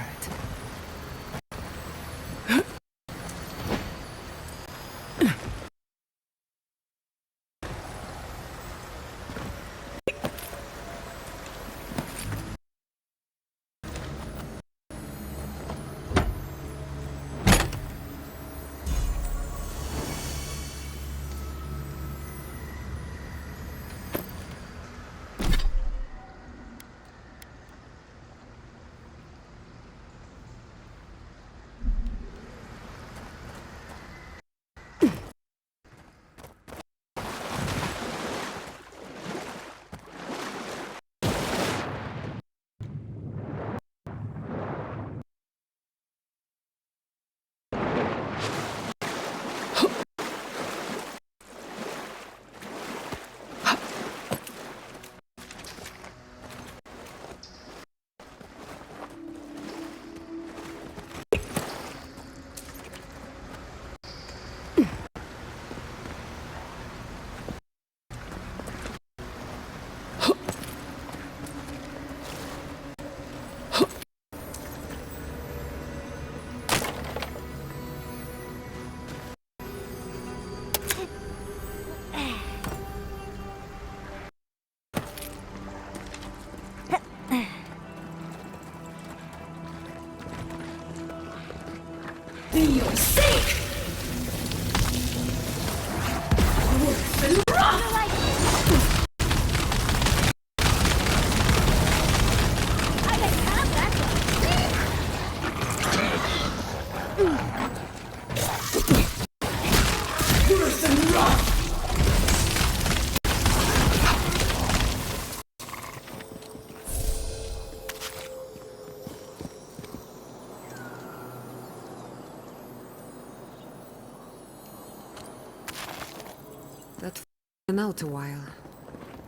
That been out a while.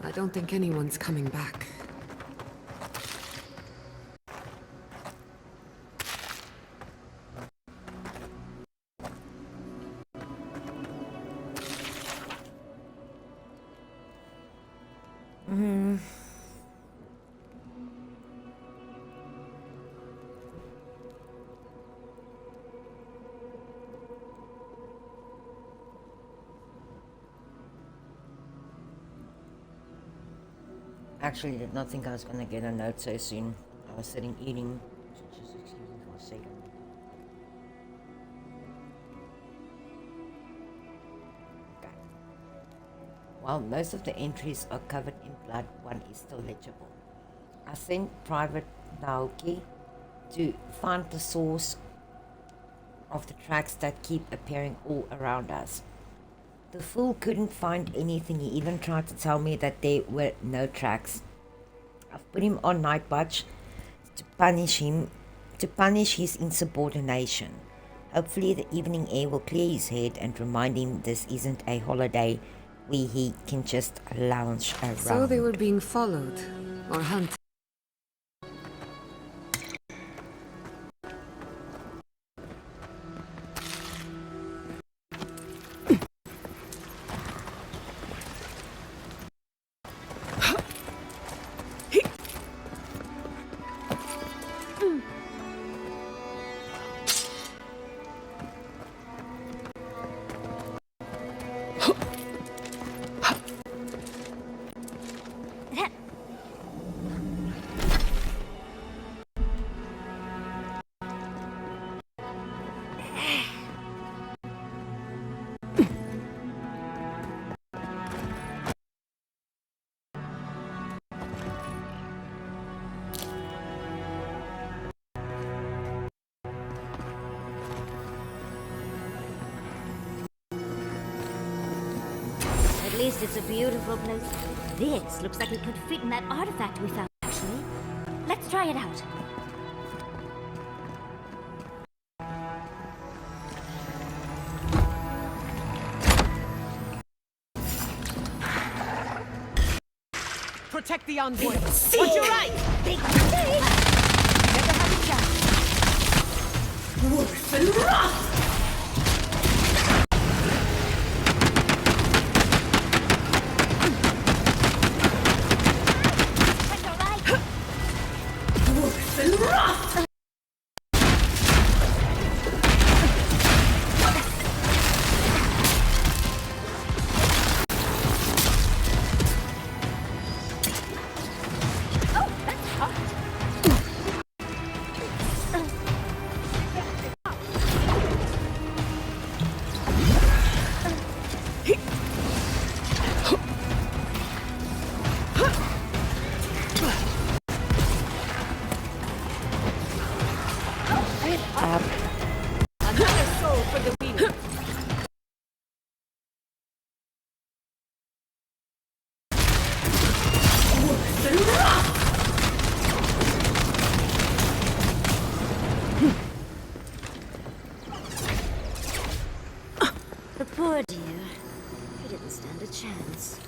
I don't think anyone's coming back. Actually, did not think I was gonna get a note so soon. I was sitting eating. Just excuse me for a second. Okay. While most of the entries are covered in blood, one is still legible. I sent Private Naoki to find the source of the tracks that keep appearing all around us. The fool couldn't find anything. He even tried to tell me that there were no tracks. I've put him on night watch to punish his insubordination. Hopefully the evening air will clear his head and remind him this isn't a holiday where he can just lounge around. So they were being followed or hunted. At least it's a beautiful place. This looks like it could fit in that artifact we found, actually. Let's try it out. Protect the envoy. Watch your right! Big mistake! Never have a chance. Wolf and Rock! Another soul for the winner. The poor dear. He didn't stand a chance.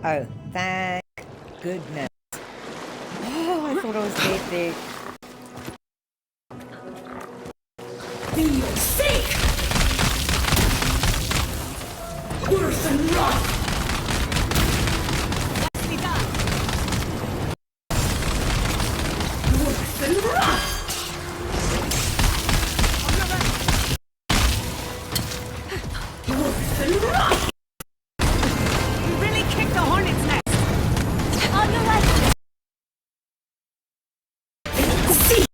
Oh, thank goodness. Oh, I thought I was dead there. Feel safe! Worse than rot! Worse than rot! Worse than rot! You really kicked the hornet's nest! On your right! Seek!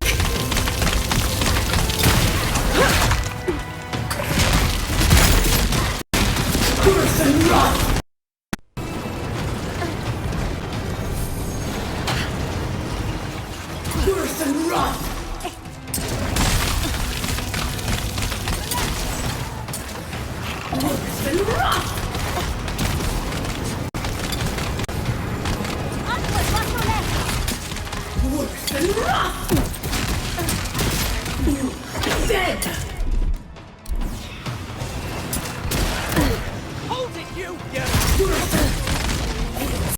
Worse than rot! Worse than rot! Worse than rot! Worse than rot! Dead! Hold it, you! Worse than...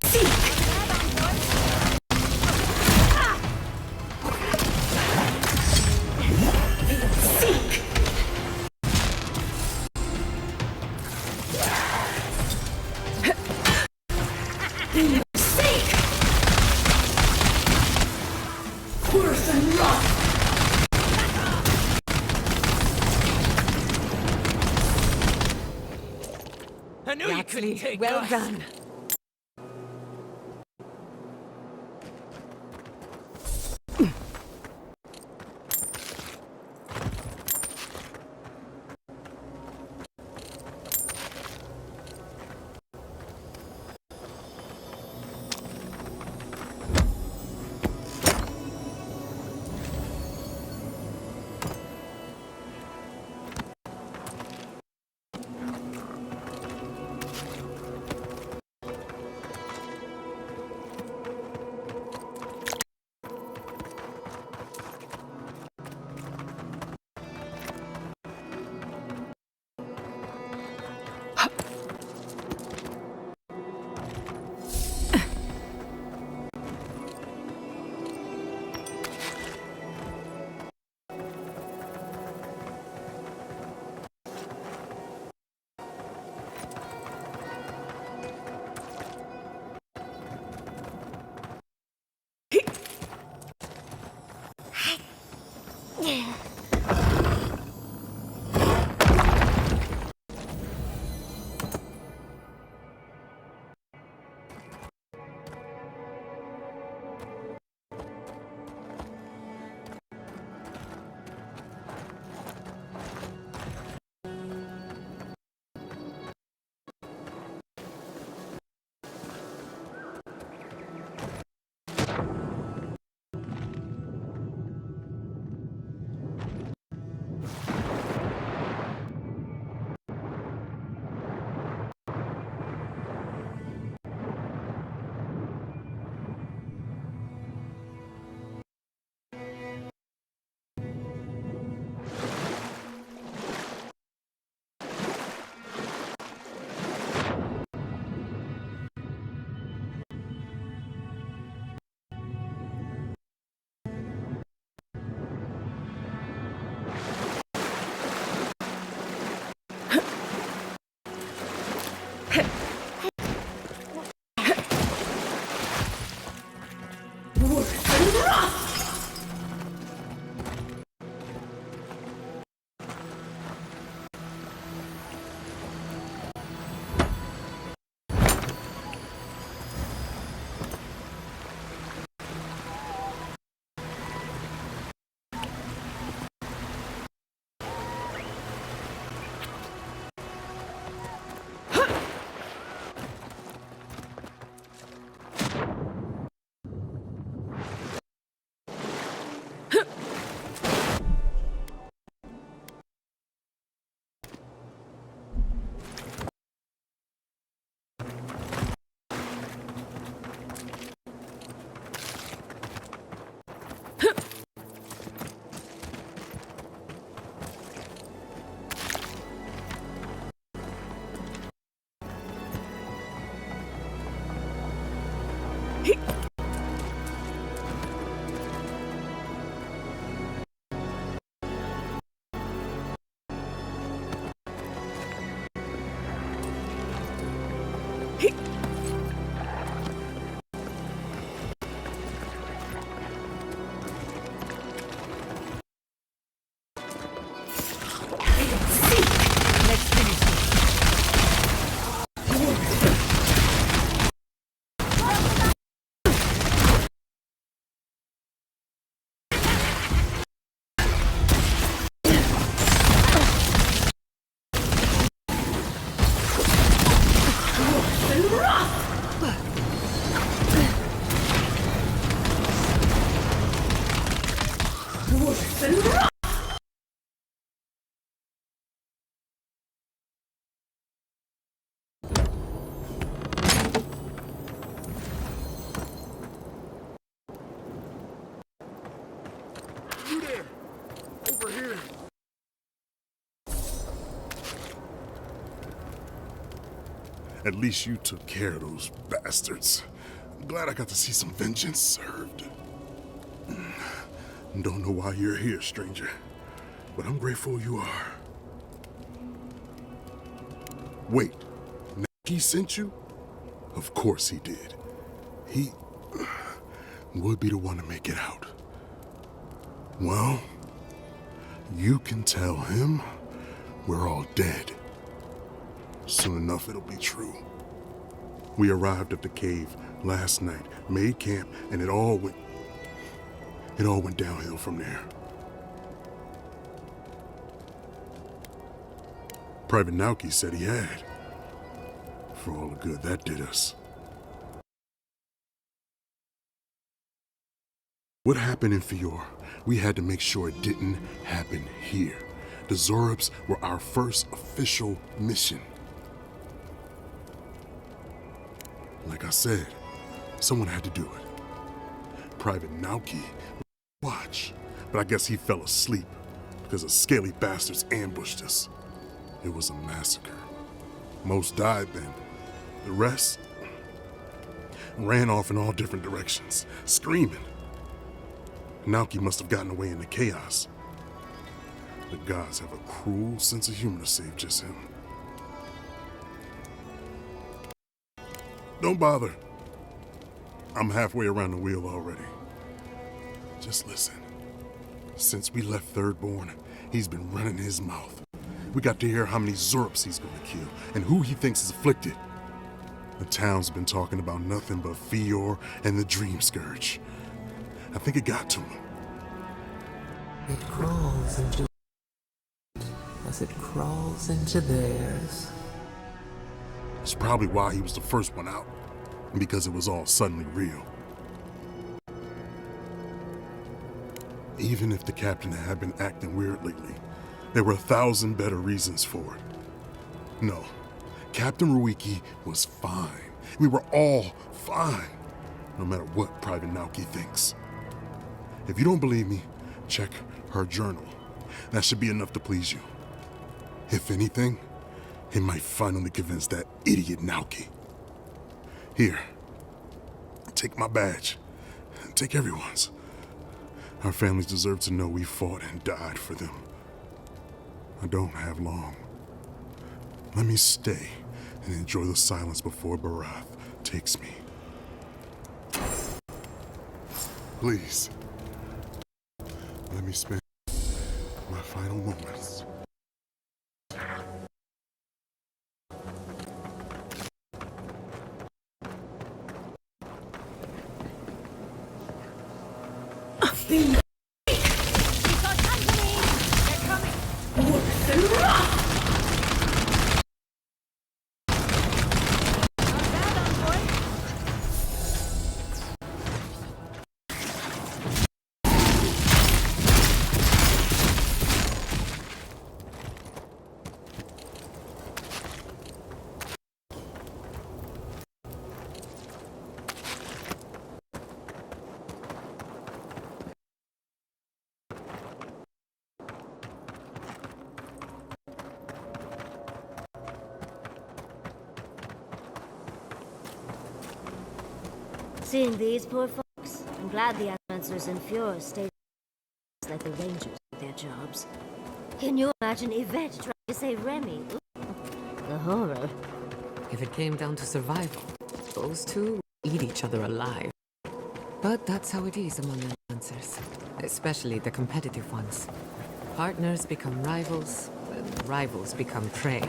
Seek! Seek! Seek! Worse than rot! I knew you couldn't Yaxley, take well us. done. You there! Over here! At least you took care of those bastards. I'm glad I got to see some vengeance served. Don't know why you're here, stranger, but I'm grateful you are. Wait, he sent you? Of course he did. He would be the one to make it out. Well, you can tell him we're all dead. Soon enough, it'll be true. We arrived at the cave last night, made camp, and it all went downhill from there. Private Nauki said he had. For all the good that did us. What happened in Fior, we had to make sure it didn't happen here. The Zorubs were our first official mission. Like I said, someone had to do it. Private Nauki watch, but I guess he fell asleep because the scaly bastards ambushed us. It was a massacre. Most died then. The rest ran off in all different directions, screaming. Nauki must have gotten away in the chaos. The gods have a cruel sense of humor to save just him. Don't bother. I'm halfway around the wheel already. Just listen. Since we left Thirdborn, he's been running his mouth. We got to hear how many Zorps he's gonna kill and who he thinks is afflicted. The town's been talking about nothing but Fior and the Dream Scourge. I think it got to him. It crawls into as it crawls into theirs. It's probably why he was the first one out, because it was all suddenly real. Even if the captain had been acting weird lately, there were 1,000 better reasons for it. No, Captain Ruiki was fine. We were all fine, no matter what Private Nauki thinks. If you don't believe me, check her journal. That should be enough to please you. If anything, it might finally convince that idiot Nauki. Here, take my badge. Take everyone's. Our families deserve to know we fought and died for them. I don't have long. Let me stay and enjoy the silence before Barath takes me. Please, let me spend my final moments. Seeing these poor folks, I'm glad the Advancers and Fjord stayed like the Rangers did their jobs. Can you imagine Yvette trying to save Remy? The horror. If it came down to survival, those two would eat each other alive. But that's how it is among Advancers, especially the competitive ones. Partners become rivals, and rivals become prey.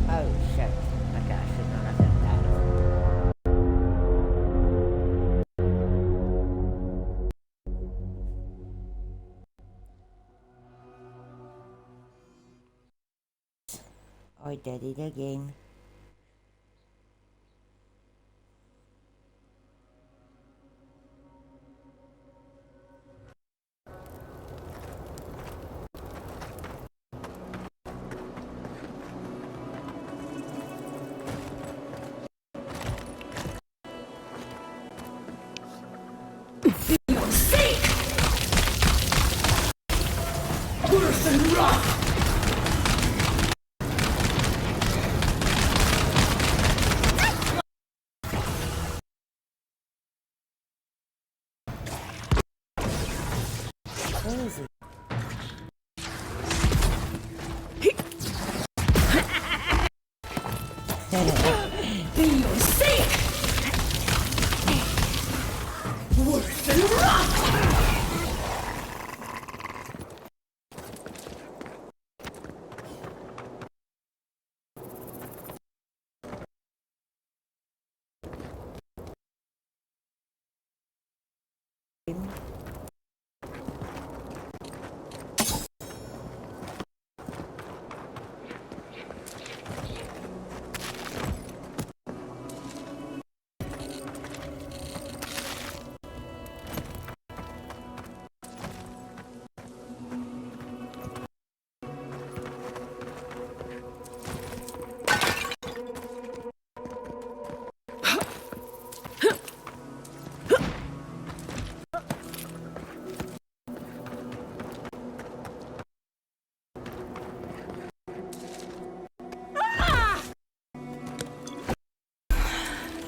Oh shit. Okay, I should not have done that. I did it again. Where is it?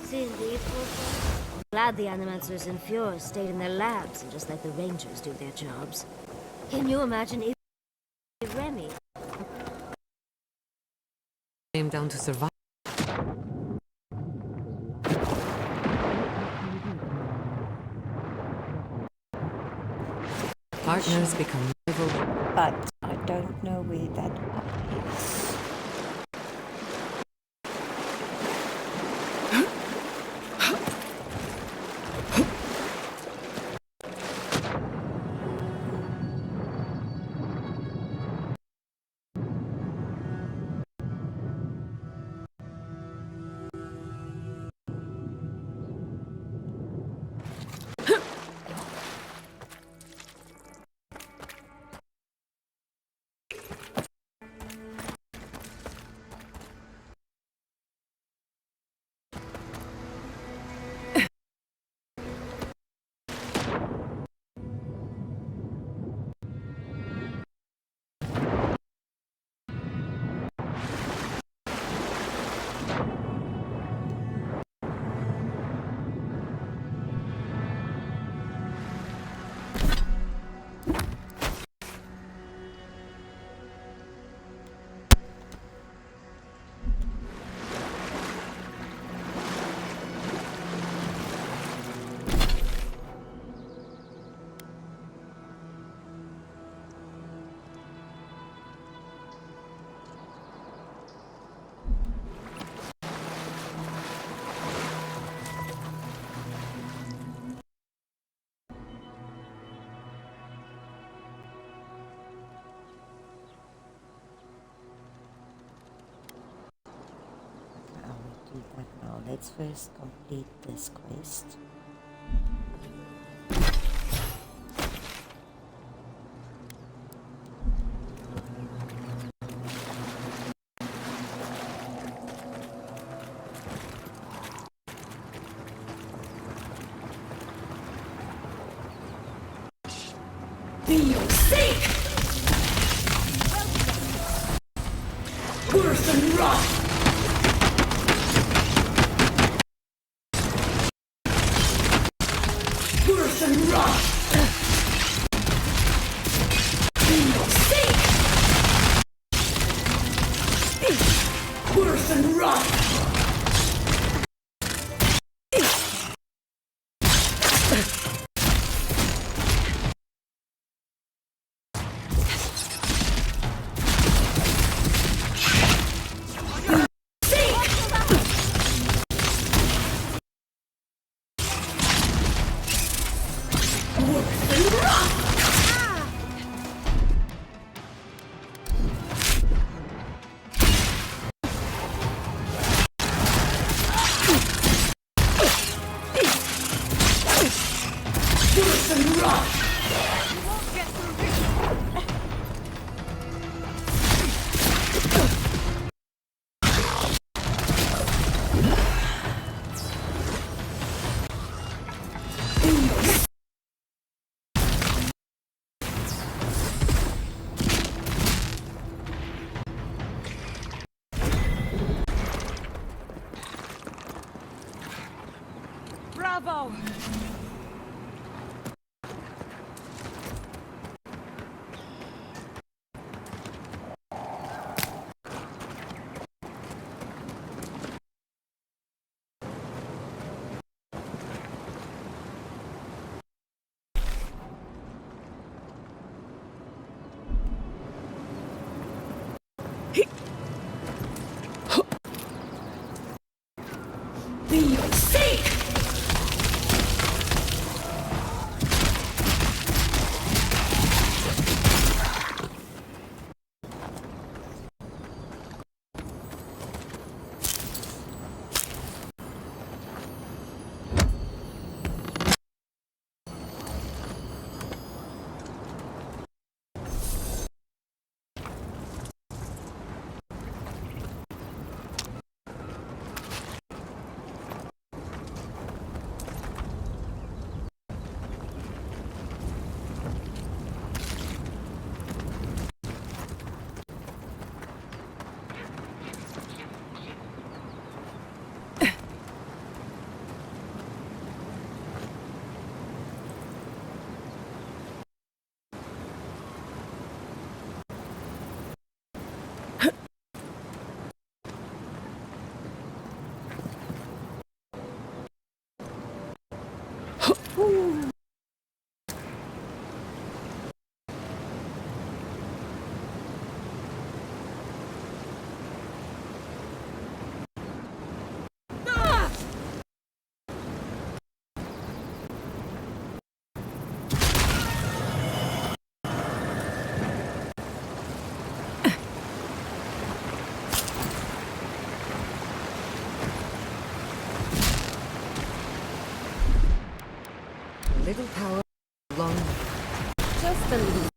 Seeing these poor folks, I'm glad the Animancers and Fjord stayed in their labs and just let the Rangers do their jobs. Can you imagine if Remy? Came down to survival. Partners become rival. But I don't know where that is. Do that now. Let's first complete this quest. Be your sake! Worse and rot! Worse and rot! Be your sake! Worse and rot! Bravo! Be your sake! Little power, long. Just a little.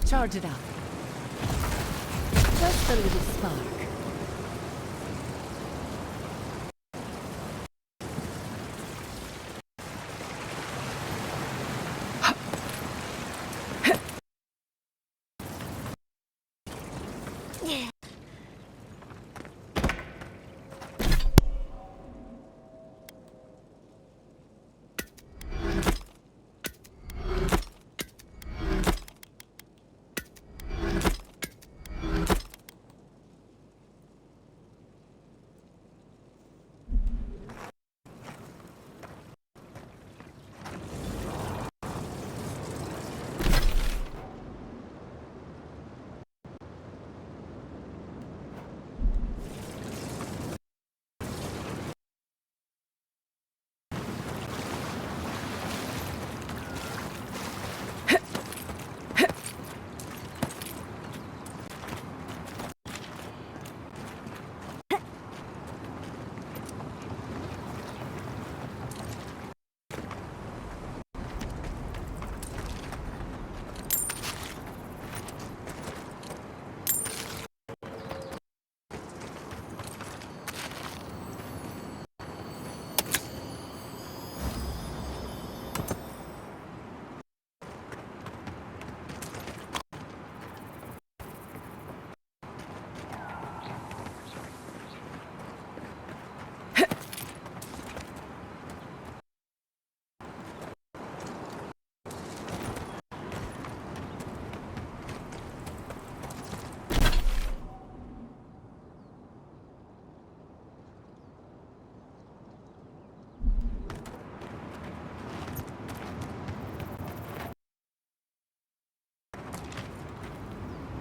Charge it up. Just a little spark.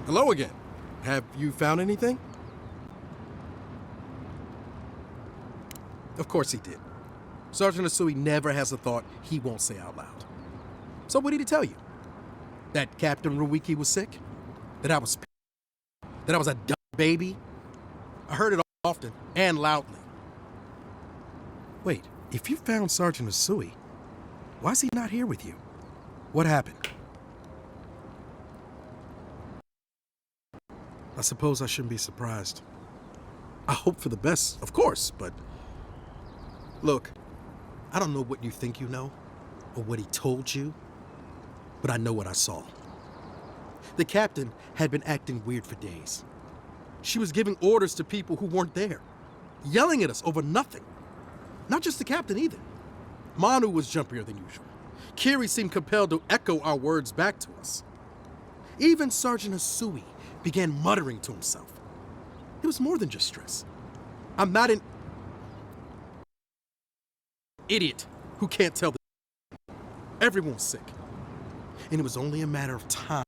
Hello again. Have you found anything? Of course he did. Sergeant Asui never has a thought he won't say out loud. So what did he tell you? That Captain Ruiki was sick? That I was a dumb baby? I heard it often and loudly. Wait, if you found Sergeant Asui, why is he not here with you? What happened? I suppose I shouldn't be surprised. I hope for the best, of course, but... Look, I don't know what you think you know, or what he told you, but I know what I saw. The captain had been acting weird for days. She was giving orders to people who weren't there, yelling at us over nothing. Not just the captain either. Manu was jumpier than usual. Kiri seemed compelled to echo our words back to us. Even Sergeant Asui began muttering to himself. It was more than just stress. I'm not an idiot who can't tell the everyone was sick. And it was only a matter of time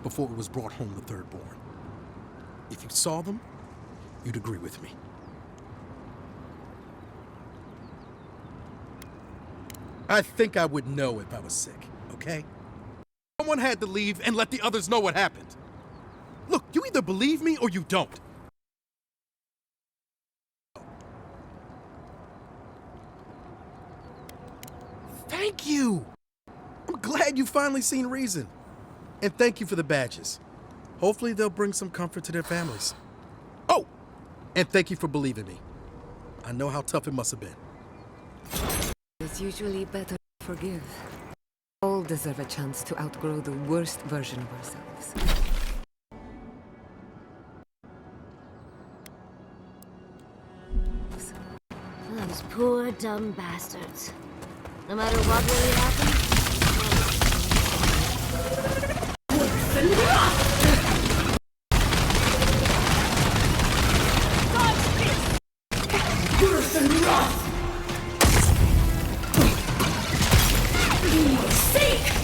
before it was brought home the third born. If you saw them, you'd agree with me. I think I would know if I was sick, okay? Someone had to leave and let the others know what happened. Look, you either believe me or you don't. Thank you! I'm glad you finally seen reason. And thank you for the badges. Hopefully they'll bring some comfort to their families. Oh! And thank you for believing me. I know how tough it must have been. It's usually better to forgive. All deserve a chance to outgrow the worst version of ourselves. Those poor dumb bastards. No matter what really happened, Birth and wrath! For your sake!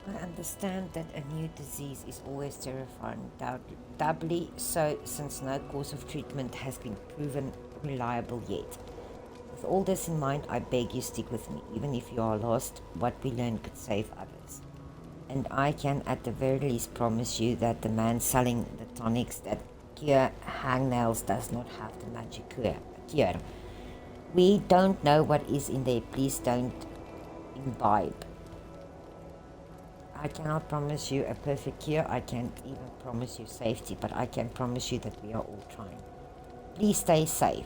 I understand that a new disease is always terrifying, doubly so since no course of treatment has been proven reliable yet. With all this in mind, I beg you stick with me. Even if you are lost, what we learn could save others. And I can at the very least promise you that the man selling the tonics that cure hangnails does not have the magic cure. We don't know what is in there. Please don't imbibe. I cannot promise you a perfect cure. I can't even promise you safety, but I can promise you that we are all trying. Please stay safe.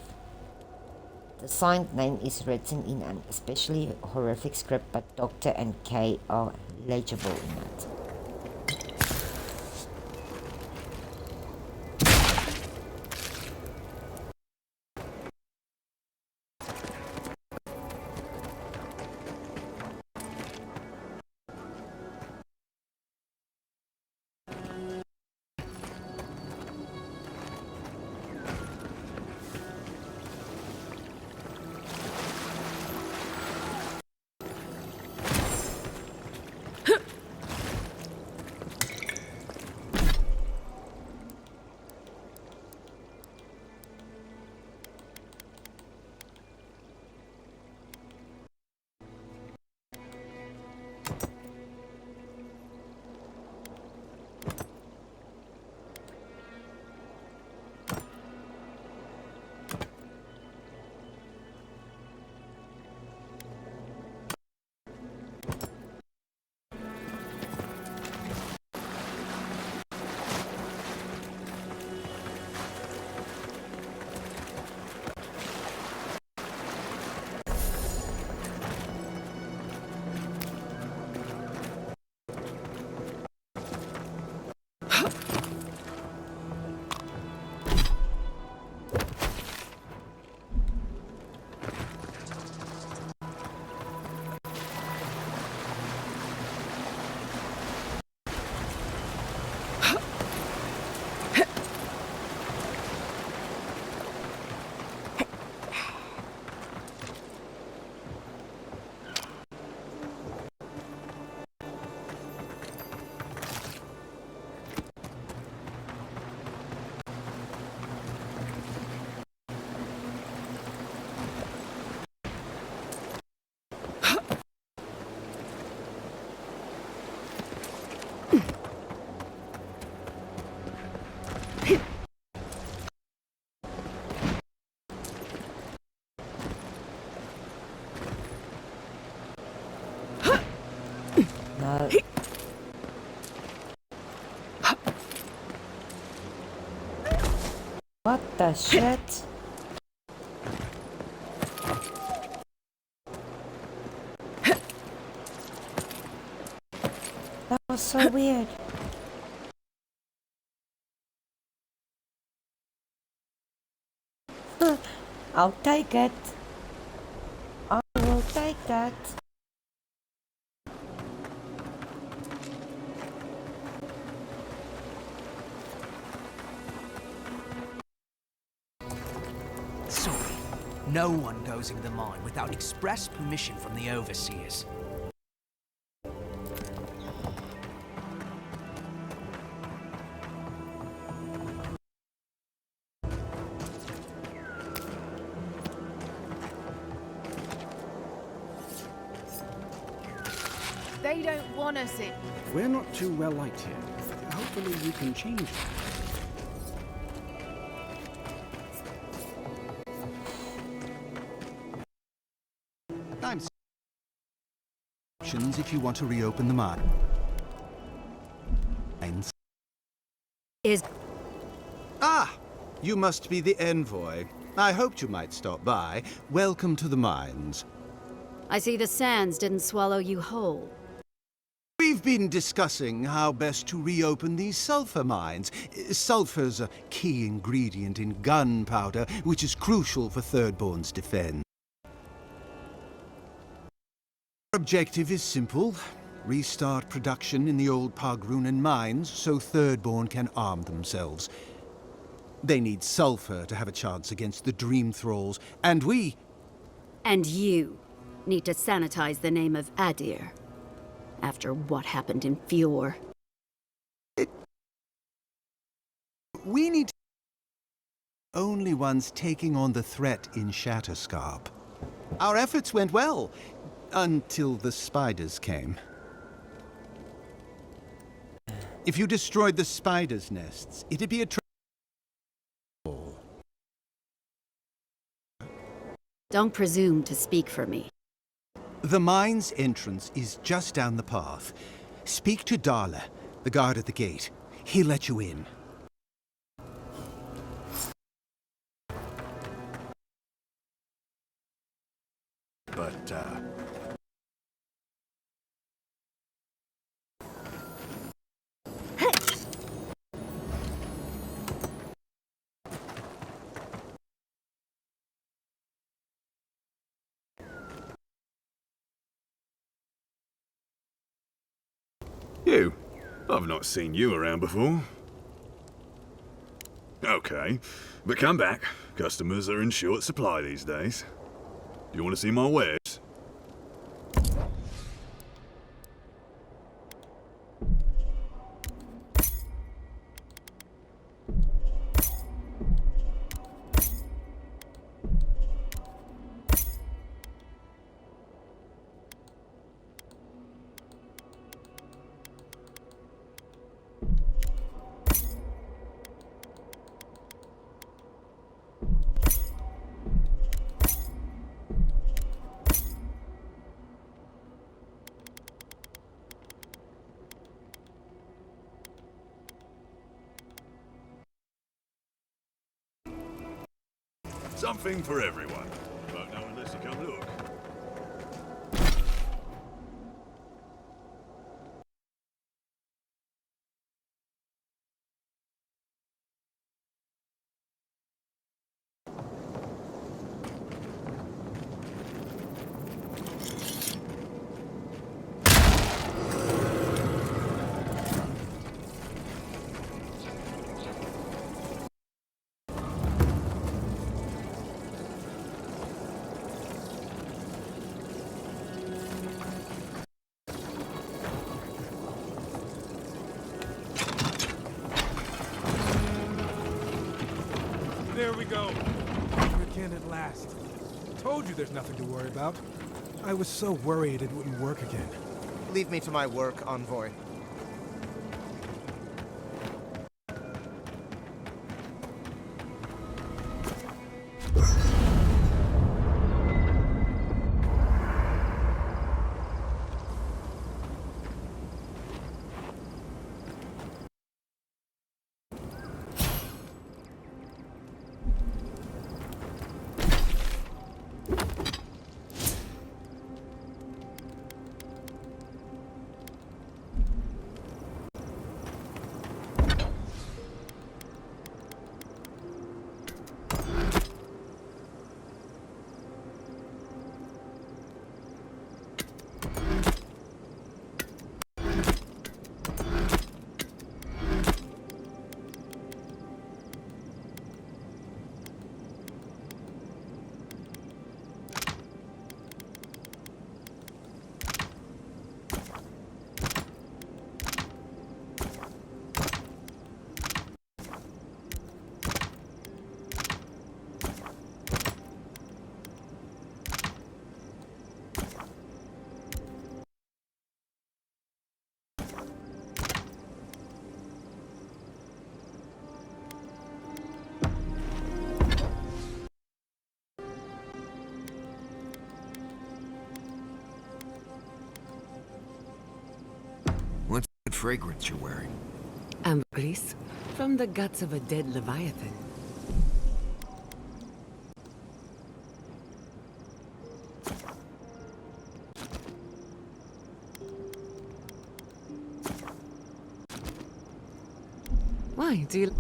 The signed name is written in an especially horrific script, but Doctor and K are legible in it. No. What the shit? That was so weird. I'll take it. I will take that. Sorry, no one goes into the mine without express permission from the overseers. They don't want us in. We're not too well liked here. Hopefully you can change that. I'm options if you want to reopen the mine. You must be the envoy. I hoped you might stop by. Welcome to the mines. I see the sands didn't swallow you whole. We've been discussing how best to reopen these sulfur mines. Sulfur's a key ingredient in gunpowder, which is crucial for Thirdborn's defense. Our objective is simple. Restart production in the old Pogrunan mines so Thirdborn can arm themselves. They need sulfur to have a chance against the Dream Thralls, and we... And you need to sanitize the name of Adir. After what happened in Fjord. We need... Only ones taking on the threat in Shatterscarp. Our efforts went well, until the spiders came. If you destroyed the spiders' nests, it'd be a... Don't presume to speak for me. The mine's entrance is just down the path. Speak to Darla, the guard at the gate. He'll let you in. But, You? I've not seen you around before. Okay, but come back. Customers are in short supply these days. Do you want to see my wares? Something for everyone. Won't know unless you come look. There we go. We're in at last. Told you there's nothing to worry about. I was so worried it wouldn't work again. Leave me to my work, Envoy. What's that fragrance you're wearing? Ambergris, from the guts of a dead leviathan. Why? Do you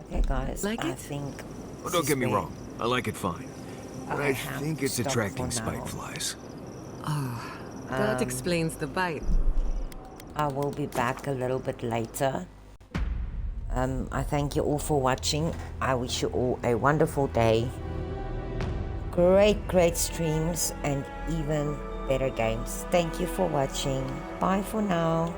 Okay, guys, like I it? think. Oh, don't get me wrong. I like it fine. But I have think to it's stop attracting for now. spike flies. Oh, that explains the bite. I will be back a little bit later. I thank you all for watching. I wish you all a wonderful day. Great streams and even better games. Thank you for watching. Bye for now.